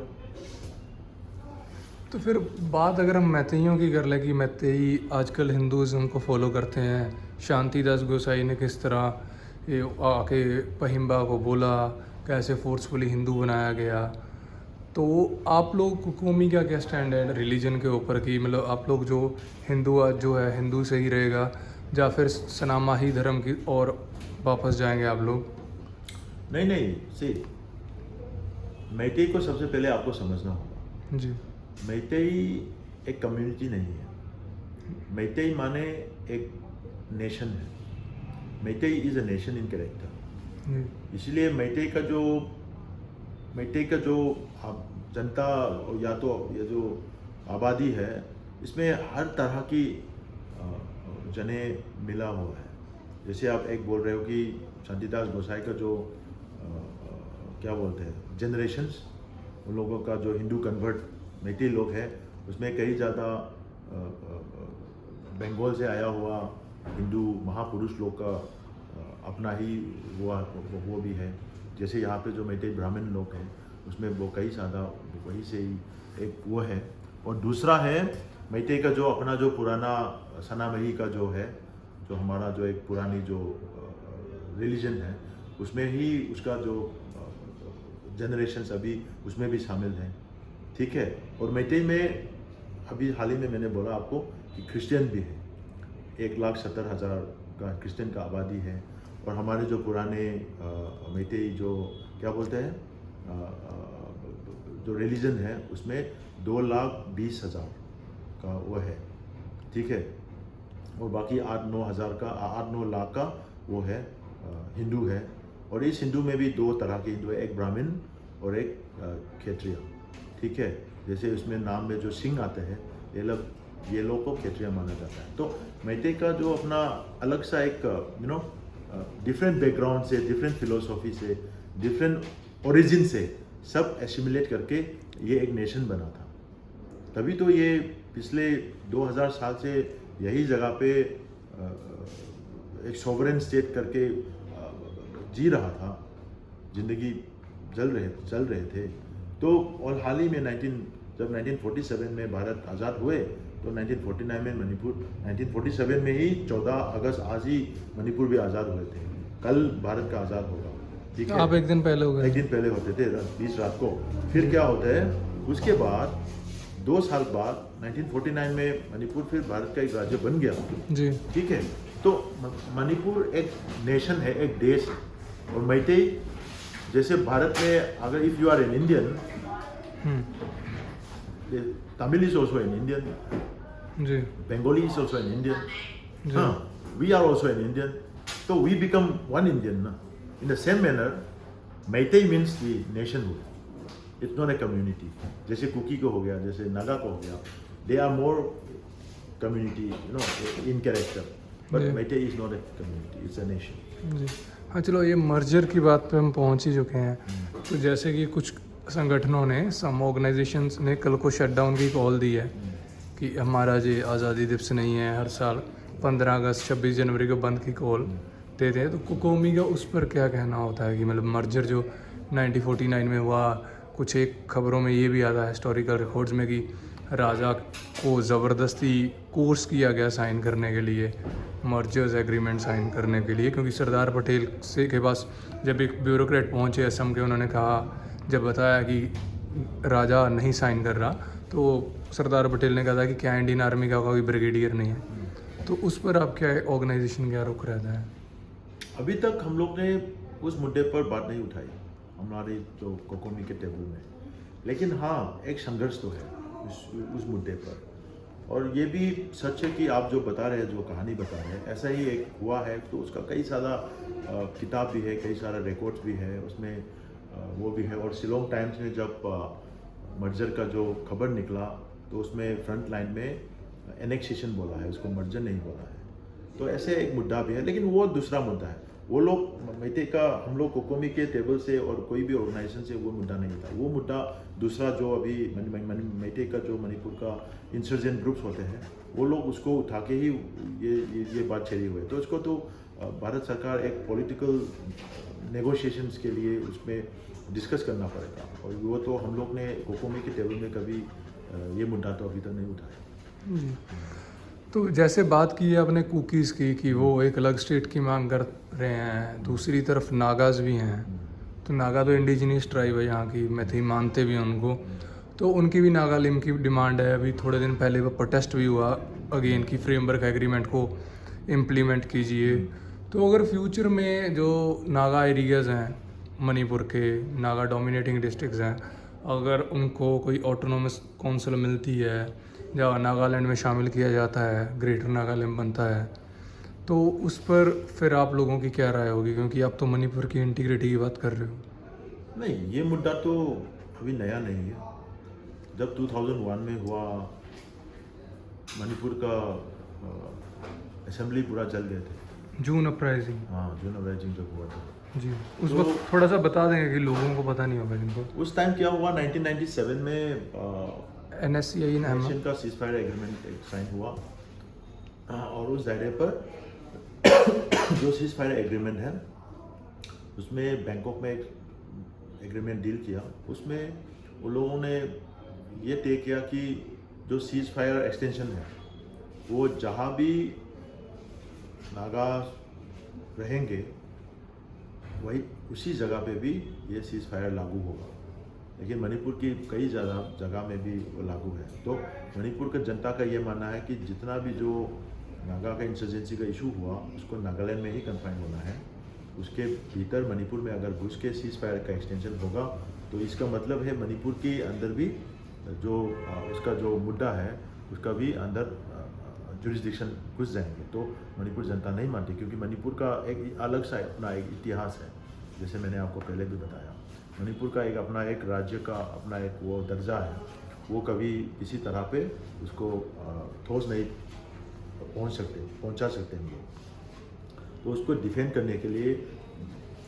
तो फिर बात अगर हम मैतेइयों की कर लें कि मैतेई आजकल हिंदुज़म को फॉलो करते हैं, शांतिदास गोसाई ने किस तरह ये आके पहिम्बा को बोला, कैसे फोर्सफुली हिंदू बनाया गया, तो आप लोग कौमी का क्या स्टैंड है रिलीजन के ऊपर की, मतलब आप लोग जो हिंदू आज जो है हिंदू से ही रहेगा या फिर सनामाही धर्म की और वापस जाएंगे आप लोग? नहीं सी, मैतेई को सबसे पहले आपको समझना होगा। जी। मैतेई एक कम्युनिटी नहीं है, मैतेई माने एक नेशन है। Meitei is a nation in character. जी। इसलिए मैतेई का जो जनता या तो ये जो आबादी है, इसमें हर तरह की जने मिला हुआ है। जैसे आप एक बोल रहे हो कि शांतिदास गोसाई का जो क्या बोलते हैं जनरेशन्स, उन लोगों का जो हिंदू कन्वर्ट मैतेई लोग हैं, उसमें कई ज़्यादा बंगाल से आया हुआ हिंदू महापुरुष लोग का अपना ही वो भी है। जैसे यहाँ पे जो मैतेई ब्राह्मण लोग हैं, उसमें वो कई ज़्यादा वही से ही एक वो है। और दूसरा है मैतेई का जो अपना जो पुराना सनामही का जो है, जो हमारा जो एक पुरानी जो रिलीजन है, उसमें ही उसका जो जनरेशन्स अभी उसमें भी शामिल हैं, ठीक है। और मैतेई में अभी हाल ही में मैंने बोला आपको कि क्रिश्चियन भी है, 1,70,000 का क्रिश्चियन का आबादी है। और हमारे जो पुराने मैतेई जो क्या बोलते हैं जो रिलीजन है, उसमें 2,20,000 का वो है, ठीक है। और बाकी 8-9 लाख का वो है हिंदू है। और इस हिंदू में भी दो तरह के हिंदू है, एक ब्राह्मण और एक क्षेत्रीय, ठीक है। जैसे उसमें नाम में जो सिंह आते हैं, ये लोग को क्षेत्रीय माना जाता है। तो मैतेई का जो अपना अलग सा एक डिफरेंट बैकग्राउंड से, डिफरेंट फिलोसॉफी से, डिफरेंट ओरिजिन से सब एसिमिलेट करके ये एक नेशन बना था। तभी तो ये पिछले 2000 साल से यही जगह पे एक सॉवरेन स्टेट करके जी रहा था, जिंदगी चल रहे थे। तो और हाल ही में जब 1947 में भारत आज़ाद हुए, तो 1949 में मणिपुर, 1947 में ही 14 अगस्त आज ही मणिपुर भी आज़ाद हुए थे। कल भारत का आज़ाद होगा, ठीक है। आप एक दिन पहले हो गए? एक दिन पहले होते थे, 20 रात को। फिर क्या होता है, उसके बाद 2 साल बाद 1949 में मणिपुर फिर भारत का एक राज्य बन गया, जी, ठीक है। तो मणिपुर एक नेशन है, एक देश है। और मैतेई जैसे भारत में अगर if you are an Indian, Tamil is also an Indian, जी Bengali is also an Indian. जी We are also an Indian. So we become one Indian. Na? In the same manner, Meitei means the nationhood. It's not a community. जैसे cookie को हो गया, जैसे नागा को हो गया. They are more community, in character. But Yeah. Meitei is not a community. It's a nation. जी हाँ, चलो ये मर्जर की बात पे हम पहुंच ही चुके हैं। तो जैसे कि कुछ संगठनों ने, सम ऑर्गेनाइजेशंस ने कल को शटडाउन की कॉल दी है कि हमारा ये आज़ादी दिवस नहीं है, हर साल 15 अगस्त 26 जनवरी को बंद की कॉल देते हैं। तो कोकोमी का उस पर क्या कहना होता है कि मतलब मर्जर जो 1949 में हुआ, कुछ एक खबरों में ये भी आता है हिस्टोरिकल रिकॉर्ड्स में कि राजा को ज़बरदस्ती कोर्स किया गया साइन करने के लिए, मर्जर्स एग्रीमेंट साइन करने के लिए, क्योंकि सरदार पटेल से के पास जब एक ब्यूरोक्रेट पहुंचे असम के, उन्होंने कहा, जब बताया कि राजा नहीं साइन कर रहा, तो सरदार पटेल ने कहा था कि क्या इंडियन आर्मी का कोई ब्रिगेडियर नहीं है। तो उस पर आप क्या ऑर्गेनाइजेशन क्या रुख रहता है? अभी तक हम लोग ने उस मुद्दे पर बात नहीं उठाई हमारे जो कोकोमी के टेबल में, लेकिन हाँ एक संघर्ष तो है उस मुद्दे पर। और ये भी सच है कि आप जो बता रहे हैं, जो कहानी बता रहे हैं, ऐसा ही एक हुआ है। तो उसका कई सारा किताब भी है, कई सारा रिकॉर्ड्स भी है उसमें, वो भी है। और शिलोंग टाइम्स ने जब मर्जर का जो खबर निकला तो उसमें फ्रंट लाइन में एनेक्सेशन बोला है, उसको मर्जर नहीं बोला है। तो ऐसे एक मुद्दा भी है, लेकिन वो दूसरा मुद्दा है। वो लोग मेइटे का, हम लोग कोकोमी के टेबल से और कोई भी ऑर्गेनाइजेशन से वो मुद्दा नहीं था। वो मुद्दा दूसरा जो अभी मेइटे का जो मणिपुर का इंसर्जेंट ग्रुप्स होते हैं, वो लोग उसको उठा के ही ये बात छेड़ी हुई है। तो उसको तो भारत सरकार एक पॉलिटिकल नेगोशिएशंस के लिए उसमें डिस्कस करना पड़ेगा। और वो तो हम लोग ने कोकोमी के टेबल में कभी ये मुद्दा तो अभी तक नहीं उठाया। तो जैसे बात की है आपने कुकीज़ की कि वो एक अलग स्टेट की मांग कर रहे हैं, दूसरी तरफ नागाज भी हैं। तो नागा तो इंडिजिनियस ट्राइब है यहाँ की, मैथी मानते भी हैं उनको, तो उनकी भी नागालिम की डिमांड है। अभी थोड़े दिन पहले वो प्रोटेस्ट भी हुआ अगेन की फ्रेमवर्क एग्रीमेंट को इम्प्लीमेंट कीजिए। तो अगर फ्यूचर में जो नागा एरियाज़ हैं मणिपुर के, नागा डोमिनेटिंग डिस्ट्रिक्ट्स हैं, अगर उनको कोई ऑटोनोमस काउंसिल मिलती है या नागालैंड में शामिल किया जाता है, ग्रेटर नागालैंड बनता है, तो उस पर फिर आप लोगों की क्या राय होगी? क्योंकि आप तो मणिपुर की इंटीग्रिटी की बात कर रहे हो। नहीं, ये मुद्दा तो अभी नया नहीं है। जब 2001 में हुआ, मणिपुर का असेंबली पूरा जल गए थे। जून अपराइजिंग। हाँ, जून अपराइजिंग जब हुआ था जी, उस तो वक्त थोड़ा सा बता देंगे कि लोगों को पता नहीं होगा जिनको। उस टाइम क्या हुआ, 1997 में NSCI नाम नेशन का सीज फायर एग्रीमेंट साइन हुआ। और उस दायरे पर जो सीज फायर एग्रीमेंट है उसमें बैंकॉक में एक एग्रीमेंट डील किया। उसमें वो लोगों ने ये तय किया कि जो सीज फायर एक्सटेंशन है वो जहाँ भी नागा रहेंगे वही उसी जगह पे भी ये सीज फायर लागू होगा। लेकिन मणिपुर की कई जगह में भी वो लागू है। तो मणिपुर का जनता का ये मानना है कि जितना भी जो नागा का इंसर्जेंसी का इशू हुआ उसको नागालैंड में ही कन्फाइन होना है। उसके भीतर मणिपुर में अगर घुस के सीज फायर का एक्सटेंशन होगा तो इसका मतलब है मणिपुर के अंदर भी जो उसका जो मुद्दा है उसका भी अंदर जुरिस्डिक्शन घुस जाएंगे। तो मणिपुर जनता नहीं मानती, क्योंकि मणिपुर का एक अलग सा अपना एक इतिहास है। जैसे मैंने आपको पहले भी बताया, मणिपुर का एक अपना एक राज्य का अपना एक वो दर्जा है, वो कभी किसी तरह पे उसको ठोस नहीं पहुंचा सकते हम लोग। तो उसको डिफेंड करने के लिए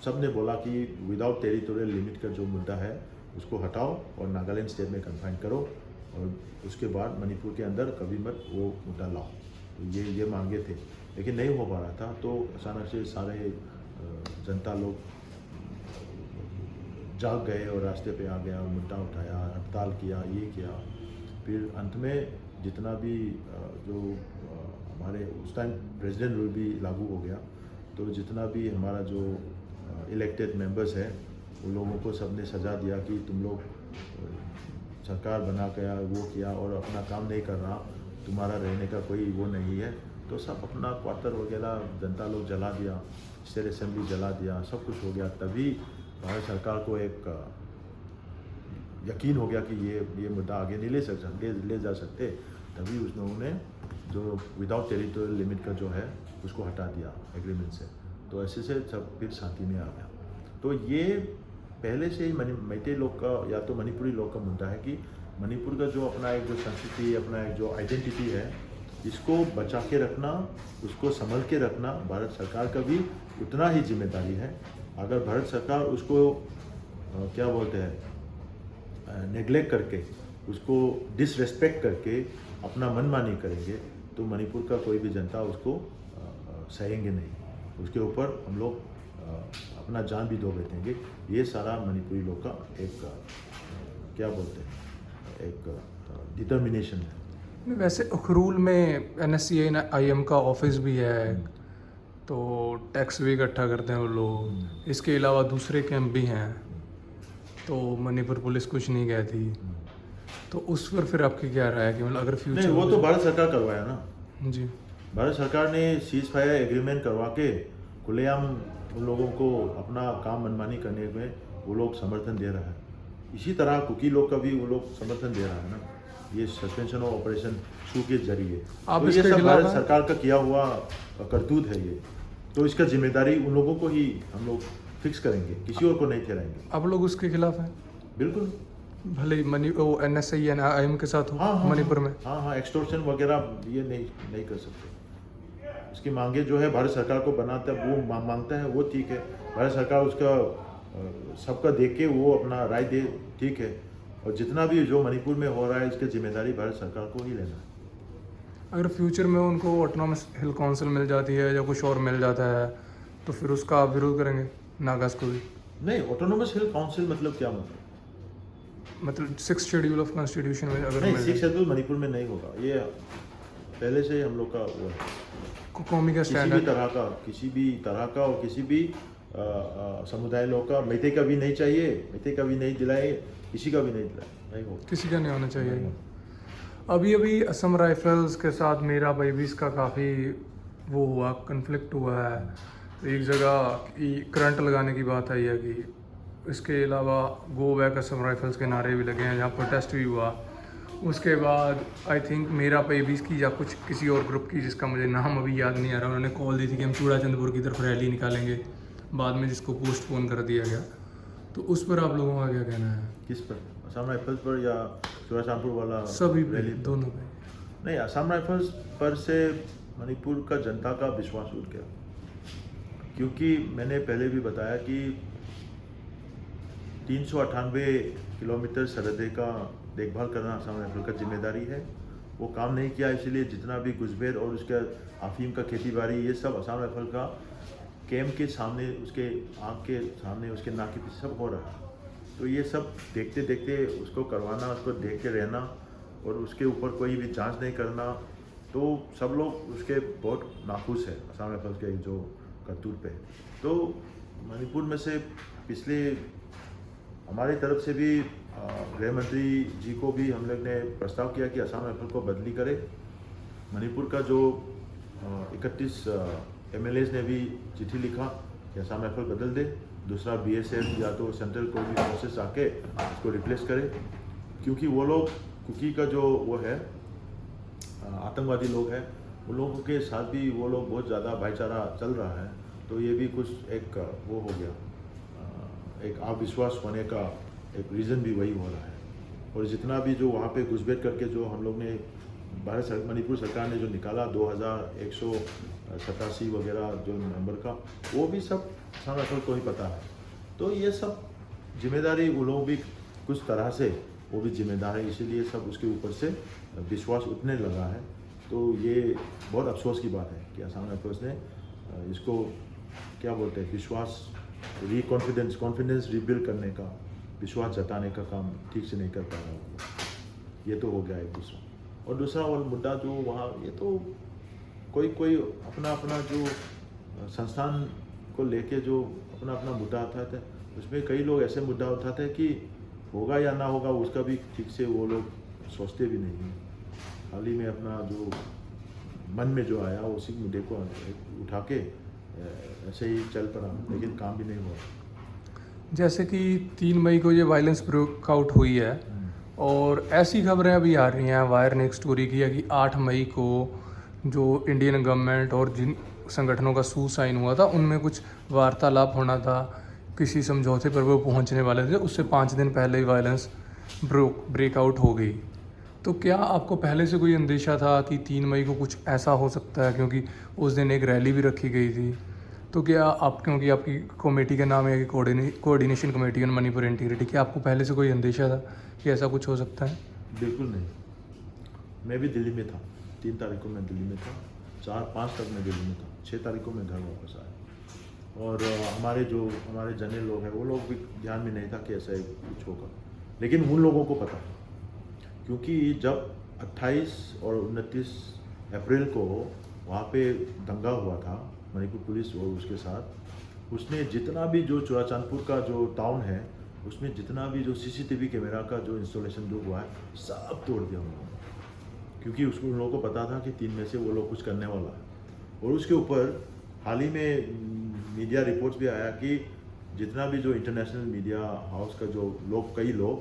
सब ने बोला कि विदाउट टेरिटोरियल लिमिट का जो मुद्दा है उसको हटाओ और नागालैंड स्टेट में कन्फाइन करो, और उसके बाद मणिपुर के अंदर कभी मत वो मुद्दा लाओ। तो ये मांगे थे, लेकिन नहीं हो पा रहा था। तो अचानक से सारे जनता लोग जाग गए और रास्ते पे आ गया, मुद्दा उठाया, हड़ताल किया, ये किया। फिर अंत में जितना भी जो हमारे उस टाइम प्रेसिडेंट रूल भी लागू हो गया, तो जितना भी हमारा जो इलेक्टेड मेंबर्स है उन लोगों को सबने सजा दिया कि तुम लोग सरकार बना गया, वो किया और अपना काम नहीं कर रहा, तुम्हारा रहने का कोई वो नहीं है। तो सब अपना क्वार्टर वगैरह जनता लोग जला दिया, स्टेट असेंबली जला दिया, सब कुछ हो गया। तभी भारत सरकार को एक यकीन हो गया कि ये मुद्दा आगे नहीं ले जा सकते, तभी उन्होंने जो विदाउट टेरिटोरियल लिमिट का जो है उसको हटा दिया एग्रीमेंट से। तो ऐसे से सब फिर शांति में आ गया। तो ये पहले से ही मैते लोग का या तो मणिपुरी लोग का मुद्दा है कि मणिपुर का जो अपना एक जो संस्कृति, अपना एक जो आइडेंटिटी है, इसको बचा के रखना, उसको संभल के रखना भारत सरकार का भी उतना ही जिम्मेदारी है। अगर भारत सरकार उसको क्या बोलते हैं नेग्लेक्ट करके, उसको डिसरेस्पेक्ट करके अपना मनमानी करेंगे तो मणिपुर का कोई भी जनता उसको सहेंगे नहीं, उसके ऊपर हम लोग अपना जान भी दो बैठेंगे। ये सारा मणिपुरी लोग का एक क्या बोलते हैं एक डिटर्मिनेशन है। वैसे उखरूल में NSCIM का ऑफिस भी है, तो टैक्स भी इकट्ठा करते हैं वो लोग। इसके अलावा दूसरे कैंप भी हैं, तो मणिपुर पुलिस कुछ नहीं कहती। तो उस पर फिर आपकी क्या राय है कि मतलब अगर फ्यूचर नहीं, वो तो भारत सरकार करवाया ना जी, भारत सरकार ने सीज फायर एग्रीमेंट करवा के खुलेआम उन लोगों को अपना काम मनमानी करने में वो लोग समर्थन दे रहा है। इसी तरह कुकी लोग का भी वो लोग समर्थन दे रहा है ना, ये सस्पेंशन ऑफ ऑपरेशन शू के जरिए। आप तो ये इसके सब खिलाफ भारत हैं? सरकार का किया हुआ करतूत है ये, तो इसका जिम्मेदारी उन लोगों को ही हम लोग फिक्स करेंगे, किसी और को नहीं ठहराएंगे। आप लोग उसके खिलाफ हैं? बिल्कुल। भले ही वो NSCIM के साथ हो हाँ, मणिपुर में। हाँ, एक्सटॉर्शन वगैरह ये नहीं कर सकते। इसकी मांगे जो है भारत सरकार को बनाता है, वो मांगता है, वो ठीक है। भारत सरकार उसका सबका देख के वो अपना राय दे, ठीक है। और जितना भी जो मणिपुर में हो रहा है, इसकी जिम्मेदारी भारत सरकार को ही लेना है। अगर फ्यूचर में उनको ऑटोनॉमस हिल काउंसिल मिल जाती है या कुछ और मिल जाता है, तो फिर उसका आप विरोध करेंगे नागास को भी? नहीं, ऑटोनोमस हिल काउंसिल मतलब क्या मतलब 6th शेड्यूल ऑफ कॉन्स्टिट्यूशन में अगर नहीं, मिल 6 शेड्यूल मणिपुर में नहीं होगा। ये पहले से ही हम लोग का वो है, कौमी का किसी स्टैंड भी है। तरह का और किसी भी समुदाय लोग का, मैते का भी नहीं चाहिए, मैते का भी नहीं दिलाए, किसी का भी नहीं दिलाए, नहीं होगा। किसी का नहीं होना चाहिए। अभी असम राइफल्स के साथ मेरा बाईबीस का काफ़ी वो हुआ, कन्फ्लिक्ट हुआ है। तो एक जगह करंट लगाने की बात आई है कि इसके अलावा गो बैक असम राइफल्स के नारे भी लगे हैं, जहाँ प्रोटेस्ट भी हुआ। उसके बाद आई थिंक मेरा बाईबीस की या कुछ किसी और ग्रुप की, जिसका मुझे नाम अभी याद नहीं आ रहा, उन्होंने कॉल दी थी कि हम चूड़ाचंदपुर की तरफ रैली निकालेंगे, बाद में जिसको पोस्टपोन कर दिया गया। तो उस पर आप लोगों का क्या कहना है? किस पर? असम राइफल्स पर या चूड़ाचांदपुर वाला सभी रैली? दोनों पे। नहीं, असम राइफल्स पर से मणिपुर का जनता का विश्वास उठ गया, क्योंकि मैंने पहले भी बताया कि 398 किलोमीटर सरहदे का देखभाल करना असम राइफल का जिम्मेदारी है। वो काम नहीं किया, इसलिए जितना भी घुसपैठ और उसके अफीम का खेती बाड़ी, ये सब असम राइफल का कैंप के सामने, उसके आँख के सामने, उसके नाक के पीछे सब हो रहा है। तो ये सब देखते देखते उसको करवाना, उसको देख के रहना और उसके ऊपर कोई भी जांच नहीं करना, तो सब लोग उसके बहुत नाखुश है असम राइफल्स के जो करतूत पे। तो मणिपुर में से पिछले हमारी तरफ से भी गृह मंत्री जी को भी हम लोग ने प्रस्ताव किया कि असम राइफल को बदली करे। मणिपुर का जो 31 MLAs ने भी चिट्ठी लिखा कि असम राइफल बदल दे, दूसरा BSF या तो सेंट्रल कोई भी फोर्सेस आके उसको रिप्लेस करे, क्योंकि वो लोग कुकी का जो वो है आतंकवादी लोग हैं, उन लोगों के साथ भी वो लोग बहुत ज़्यादा भाईचारा चल रहा है। तो ये भी कुछ एक वो हो गया, एक अविश्वास होने का एक रीज़न भी वही हो रहा है। और जितना भी जो वहाँ पे घुसपैठ करके जो हम लोग ने मणिपुर सरकार ने जो निकाला 2187 वगैरह जो नंबर का, वो भी सब असम राइफल को ही पता है। तो ये सब जिम्मेदारी वो लोग भी कुछ तरह से वो भी जिम्मेदार है, इसीलिए सब उसके ऊपर से विश्वास उठने लगा है। तो ये बहुत अफसोस की बात है कि असम राइफल्स ने इसको क्या बोलते हैं, विश्वास कॉन्फिडेंस रिबिल्ड करने का, विश्वास जताने का काम ठीक से नहीं कर पा रहा। ये तो हो गया एक दूसरा। और दूसरा वो मुद्दा जो वहाँ, ये तो कोई अपना अपना जो संस्थान को लेके जो अपना अपना मुद्दा उठाते हैं, उसमें कई लोग ऐसे मुद्दा उठाते हैं कि होगा या ना होगा उसका भी ठीक से वो लोग सोचते भी नहीं हैं। हाल ही में अपना जो मन में जो आया उसी मुद्दे को उठा के ऐसे ही चल पड़ा, लेकिन काम भी नहीं हुआ। जैसे कि 3 मई को ये वायलेंस ब्रेकआउट हुई है और ऐसी खबरें अभी आ रही हैं वायर ने एक स्टोरी किया कि 8 मई को जो इंडियन गवर्नमेंट और जिन संगठनों का साइन हुआ था उनमें कुछ वार्तालाप होना था, किसी समझौते पर वो पहुंचने वाले थे, उससे 5 दिन पहले ही वायलेंस ब्रेकआउट हो गई। तो क्या आपको पहले से कोई अंदेशा था कि 3 मई को कुछ ऐसा हो सकता है, क्योंकि उस दिन एक रैली भी रखी गई थी? तो क्या आप, क्योंकि आपकी कमेटी का नाम है कि coordination committee on Manipur integrity, क्या आपको पहले से कोई अंदेशा था कि ऐसा कुछ हो सकता है? बिल्कुल नहीं। मैं भी दिल्ली में था, 3 तारीख को मैं दिल्ली में था, 4-5 तक मैं दिल्ली में था, 6 तारीख को मैं घर वापस आया। और हमारे जनरल लोग हैं वो लोग भी ध्यान में नहीं था कि ऐसा कुछ होगा, लेकिन उन लोगों को पता है, क्योंकि जब 28 और 29 अप्रैल को वहाँ पे दंगा हुआ था मणिपुर पुलिस और उसके साथ, उसने जितना भी जो चुराचांदपुर का जो टाउन है उसमें जितना भी जो सीसीटीवी कैमरा का जो इंस्टॉलेशन जो हुआ है सब तोड़ दिया उन लोगों ने, क्योंकि उन लोगों को पता था कि 3 में से वो लोग कुछ करने वाला है। और उसके ऊपर हाल ही में मीडिया रिपोर्ट्स भी आया कि जितना भी जो इंटरनेशनल मीडिया हाउस का जो लोग, कई लोग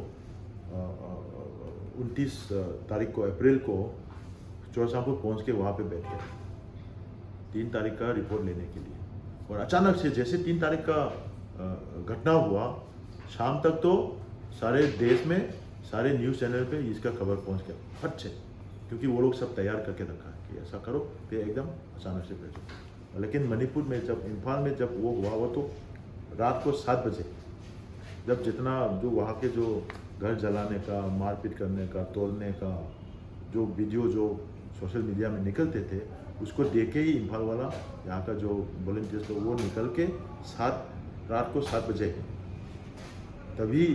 29 तारीख को अप्रैल को चौसापुर पहुंच के वहाँ पे बैठ गए 3 तारीख का रिपोर्ट लेने के लिए। और अचानक से जैसे 3 तारीख का घटना हुआ, शाम तक तो सारे देश में सारे न्यूज़ चैनल पे इसका खबर पहुंच गया फट से, क्योंकि वो लोग सब तैयार करके रखा है कि ऐसा करो, फिर एकदम अचानक से भेजो। लेकिन मणिपुर में जब इम्फाल में जब वो हुआ, वो तो रात को 7 बजे जब जितना जो वहाँ के जो घर जलाने का, मारपीट करने का, तोड़ने का जो वीडियो जो सोशल मीडिया में निकलते थे, उसको देखे ही इम्फाल वाला यहाँ का जो वॉलंटियर्स तो वो निकल के रात को 7 बजे तभी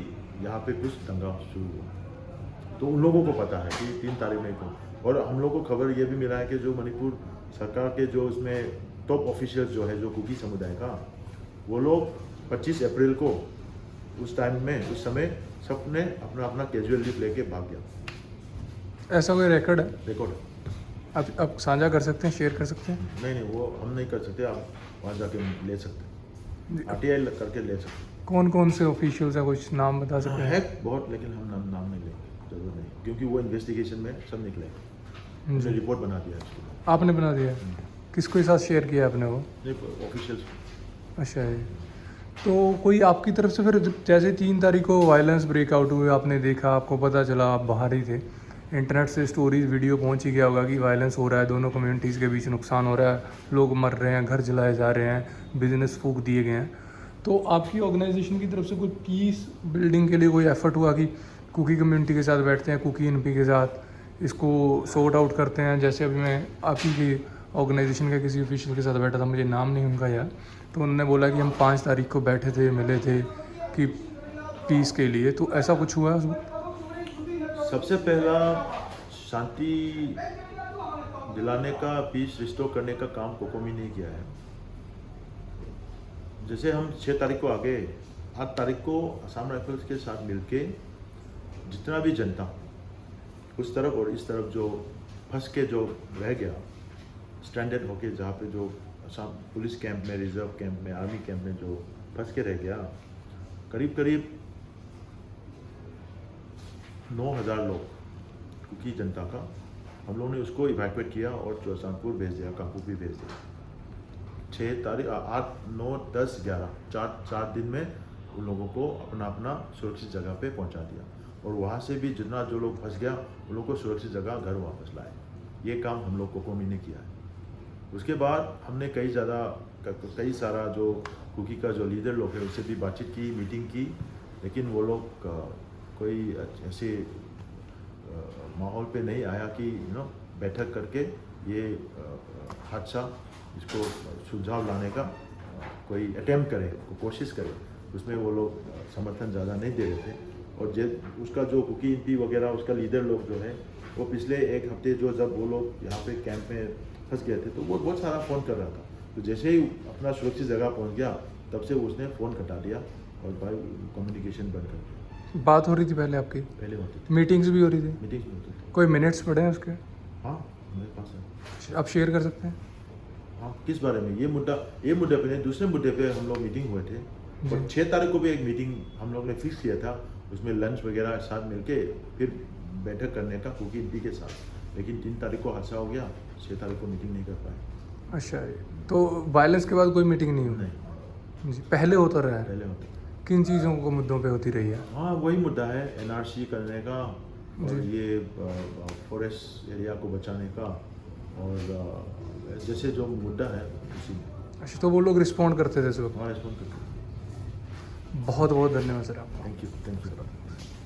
यहाँ पे कुछ दंगा शुरू हुआ। तो उन लोगों को पता है कि 3 तारीख में को, और हम लोग को खबर ये भी मिला है कि जो मणिपुर सरकार के जो उसमें टॉप ऑफिशियल्स जो है जो कुकी समुदाय का, वो लोग 25 अप्रैल को उस टाइम में उस समय सबने अपना अपना कैजुअल लीव लेके भाग गया। ऐसा कोई रिकॉर्ड है? रिकॉर्ड आप साझा कर सकते हैं, शेयर कर सकते हैं? नहीं, वो हम नहीं कर सकते, आप वहाँ जाके ले सकते हैं, RTI करके ले सकते हैं। कौन कौन से ऑफिशियल्स हैं, कुछ नाम बता सकते हैं? है बहुत, लेकिन हम नाम नहीं लेंगे, जरूर नहीं, क्योंकि वो इन्वेस्टिगेशन में सब निकलेगा। हमने रिपोर्ट बना दिया है उसके। आपने बना दिया? किसके साथ शेयर किया आपने वो? ऑफिशियल्स। अच्छा है। तो कोई आपकी तरफ से फिर जैसे 3 तारीख को वायलेंस ब्रेकआउट हुए, आपने देखा, आपको पता चला, आप बाहर ही थे, इंटरनेट से स्टोरीज वीडियो पहुंच ही गया होगा कि वायलेंस हो रहा है, दोनों कम्युनिटीज़ के बीच नुकसान हो रहा है, लोग मर रहे हैं, घर जलाए जा रहे हैं, बिजनेस फूक दिए गए हैं। तो आपकी ऑर्गेनाइजेशन की तरफ से कोई पीस बिल्डिंग के लिए कोई एफर्ट हुआ कि कुकी कम्युनिटी के साथ बैठते हैं, कुकी एनपी के साथ इसको सॉर्ट आउट करते हैं? जैसे अभी मैं आपकी की ऑर्गेनाइजेशन के किसी ऑफिशियल के साथ बैठा था, मुझे नाम नहीं उनका यार, तो उन्होंने बोला कि हम 5 तारीख को बैठे थे, मिले थे कि पीस के लिए। तो ऐसा कुछ हुआ? सबसे पहला शांति दिलाने का, पीस रिस्टोर करने का काम कोकोमी ने किया है। जैसे हम 6 तारीख को आ गए, 8 तारीख को असम राइफल्स के साथ मिलके जितना भी जनता उस तरफ और इस तरफ जो फंस के जो रह गया, स्ट्रैंडेड होके, जहाँ पे जो असम पुलिस कैंप में, रिजर्व कैंप में, आर्मी कैंप में जो फंस के रह गया, करीब करीब 9,000 लोग कुकी जनता का, हम लोगों ने उसको इवैक्यूएट किया और चौसानपुर भेज दिया, कांपूपी भेज दिया। 6 तारीख 8, 9, 10, 11 चार दिन में उन लोगों को अपना अपना सुरक्षित जगह पे पहुंचा दिया, और वहाँ से भी जितना जो लोग फंस गया उन लोगों को सुरक्षित जगह घर वापस लाए। ये काम हम लोग कोकोमी ने किया है। उसके बाद हमने कई सारा जो कुकी का जो लीडर लोग है उससे भी बातचीत की, मीटिंग की, लेकिन वो लोग कोई ऐसे माहौल पे नहीं आया कि बैठक करके ये हादसा इसको सुझाव लाने का कोई अटेम्प्ट करे, कोशिश करे। उसमें वो लोग समर्थन ज़्यादा नहीं दे रहे थे। और उसका जो कुकी एनपी वगैरह उसका लीडर लोग जो है वो पिछले 1 हफ्ते जो जब वो लोग यहाँ पे कैंप में फंस गए थे तो वो बहुत सारा फ़ोन कर रहा था। तो जैसे ही अपना सुरक्षित जगह पहुँच गया तब से उसने फ़ोन कटा दिया और भाई कम्युनिकेशन बंद कर दिया। बात हो रही थी पहले आपकी? पहले होती थी, मीटिंग्स भी हो रही थी? मीटिंग्स में होती थी। कोई मिनट्स पड़े हैं उसके? हाँ, मेरे पास है। आप शेयर कर सकते हैं? हाँ, किस बारे में? ये मुद्दे पे नहीं, दूसरे मुद्दे पे हम लोग मीटिंग हुए थे। और 6 तारीख को भी एक मीटिंग हम लोग ने फिक्स किया था, उसमें लंच वगैरह साथ मिलके फिर बैठक करने का कुकी डी के साथ, लेकिन 3 तारीख को हादसा हो गया, 6 तारीख को मीटिंग नहीं कर पाए। अच्छा जी, तो वायलेंस के बाद कोई मीटिंग नहीं हुई? नहीं, जी, पहले होता रहा है? पहले होता। किन चीज़ों को मुद्दों पे होती रही है? हाँ, वही मुद्दा है, एनआरसी करने का और जी। ये फॉरेस्ट एरिया को बचाने का, और जैसे जो मुद्दा है उसी में। अच्छा, तो वो लोग रिस्पॉन्ड करते थे इस वक्त? हाँ, रिस्पॉन्ड करते हैं। बहुत बहुत धन्यवाद सर आपका। Thank you sir.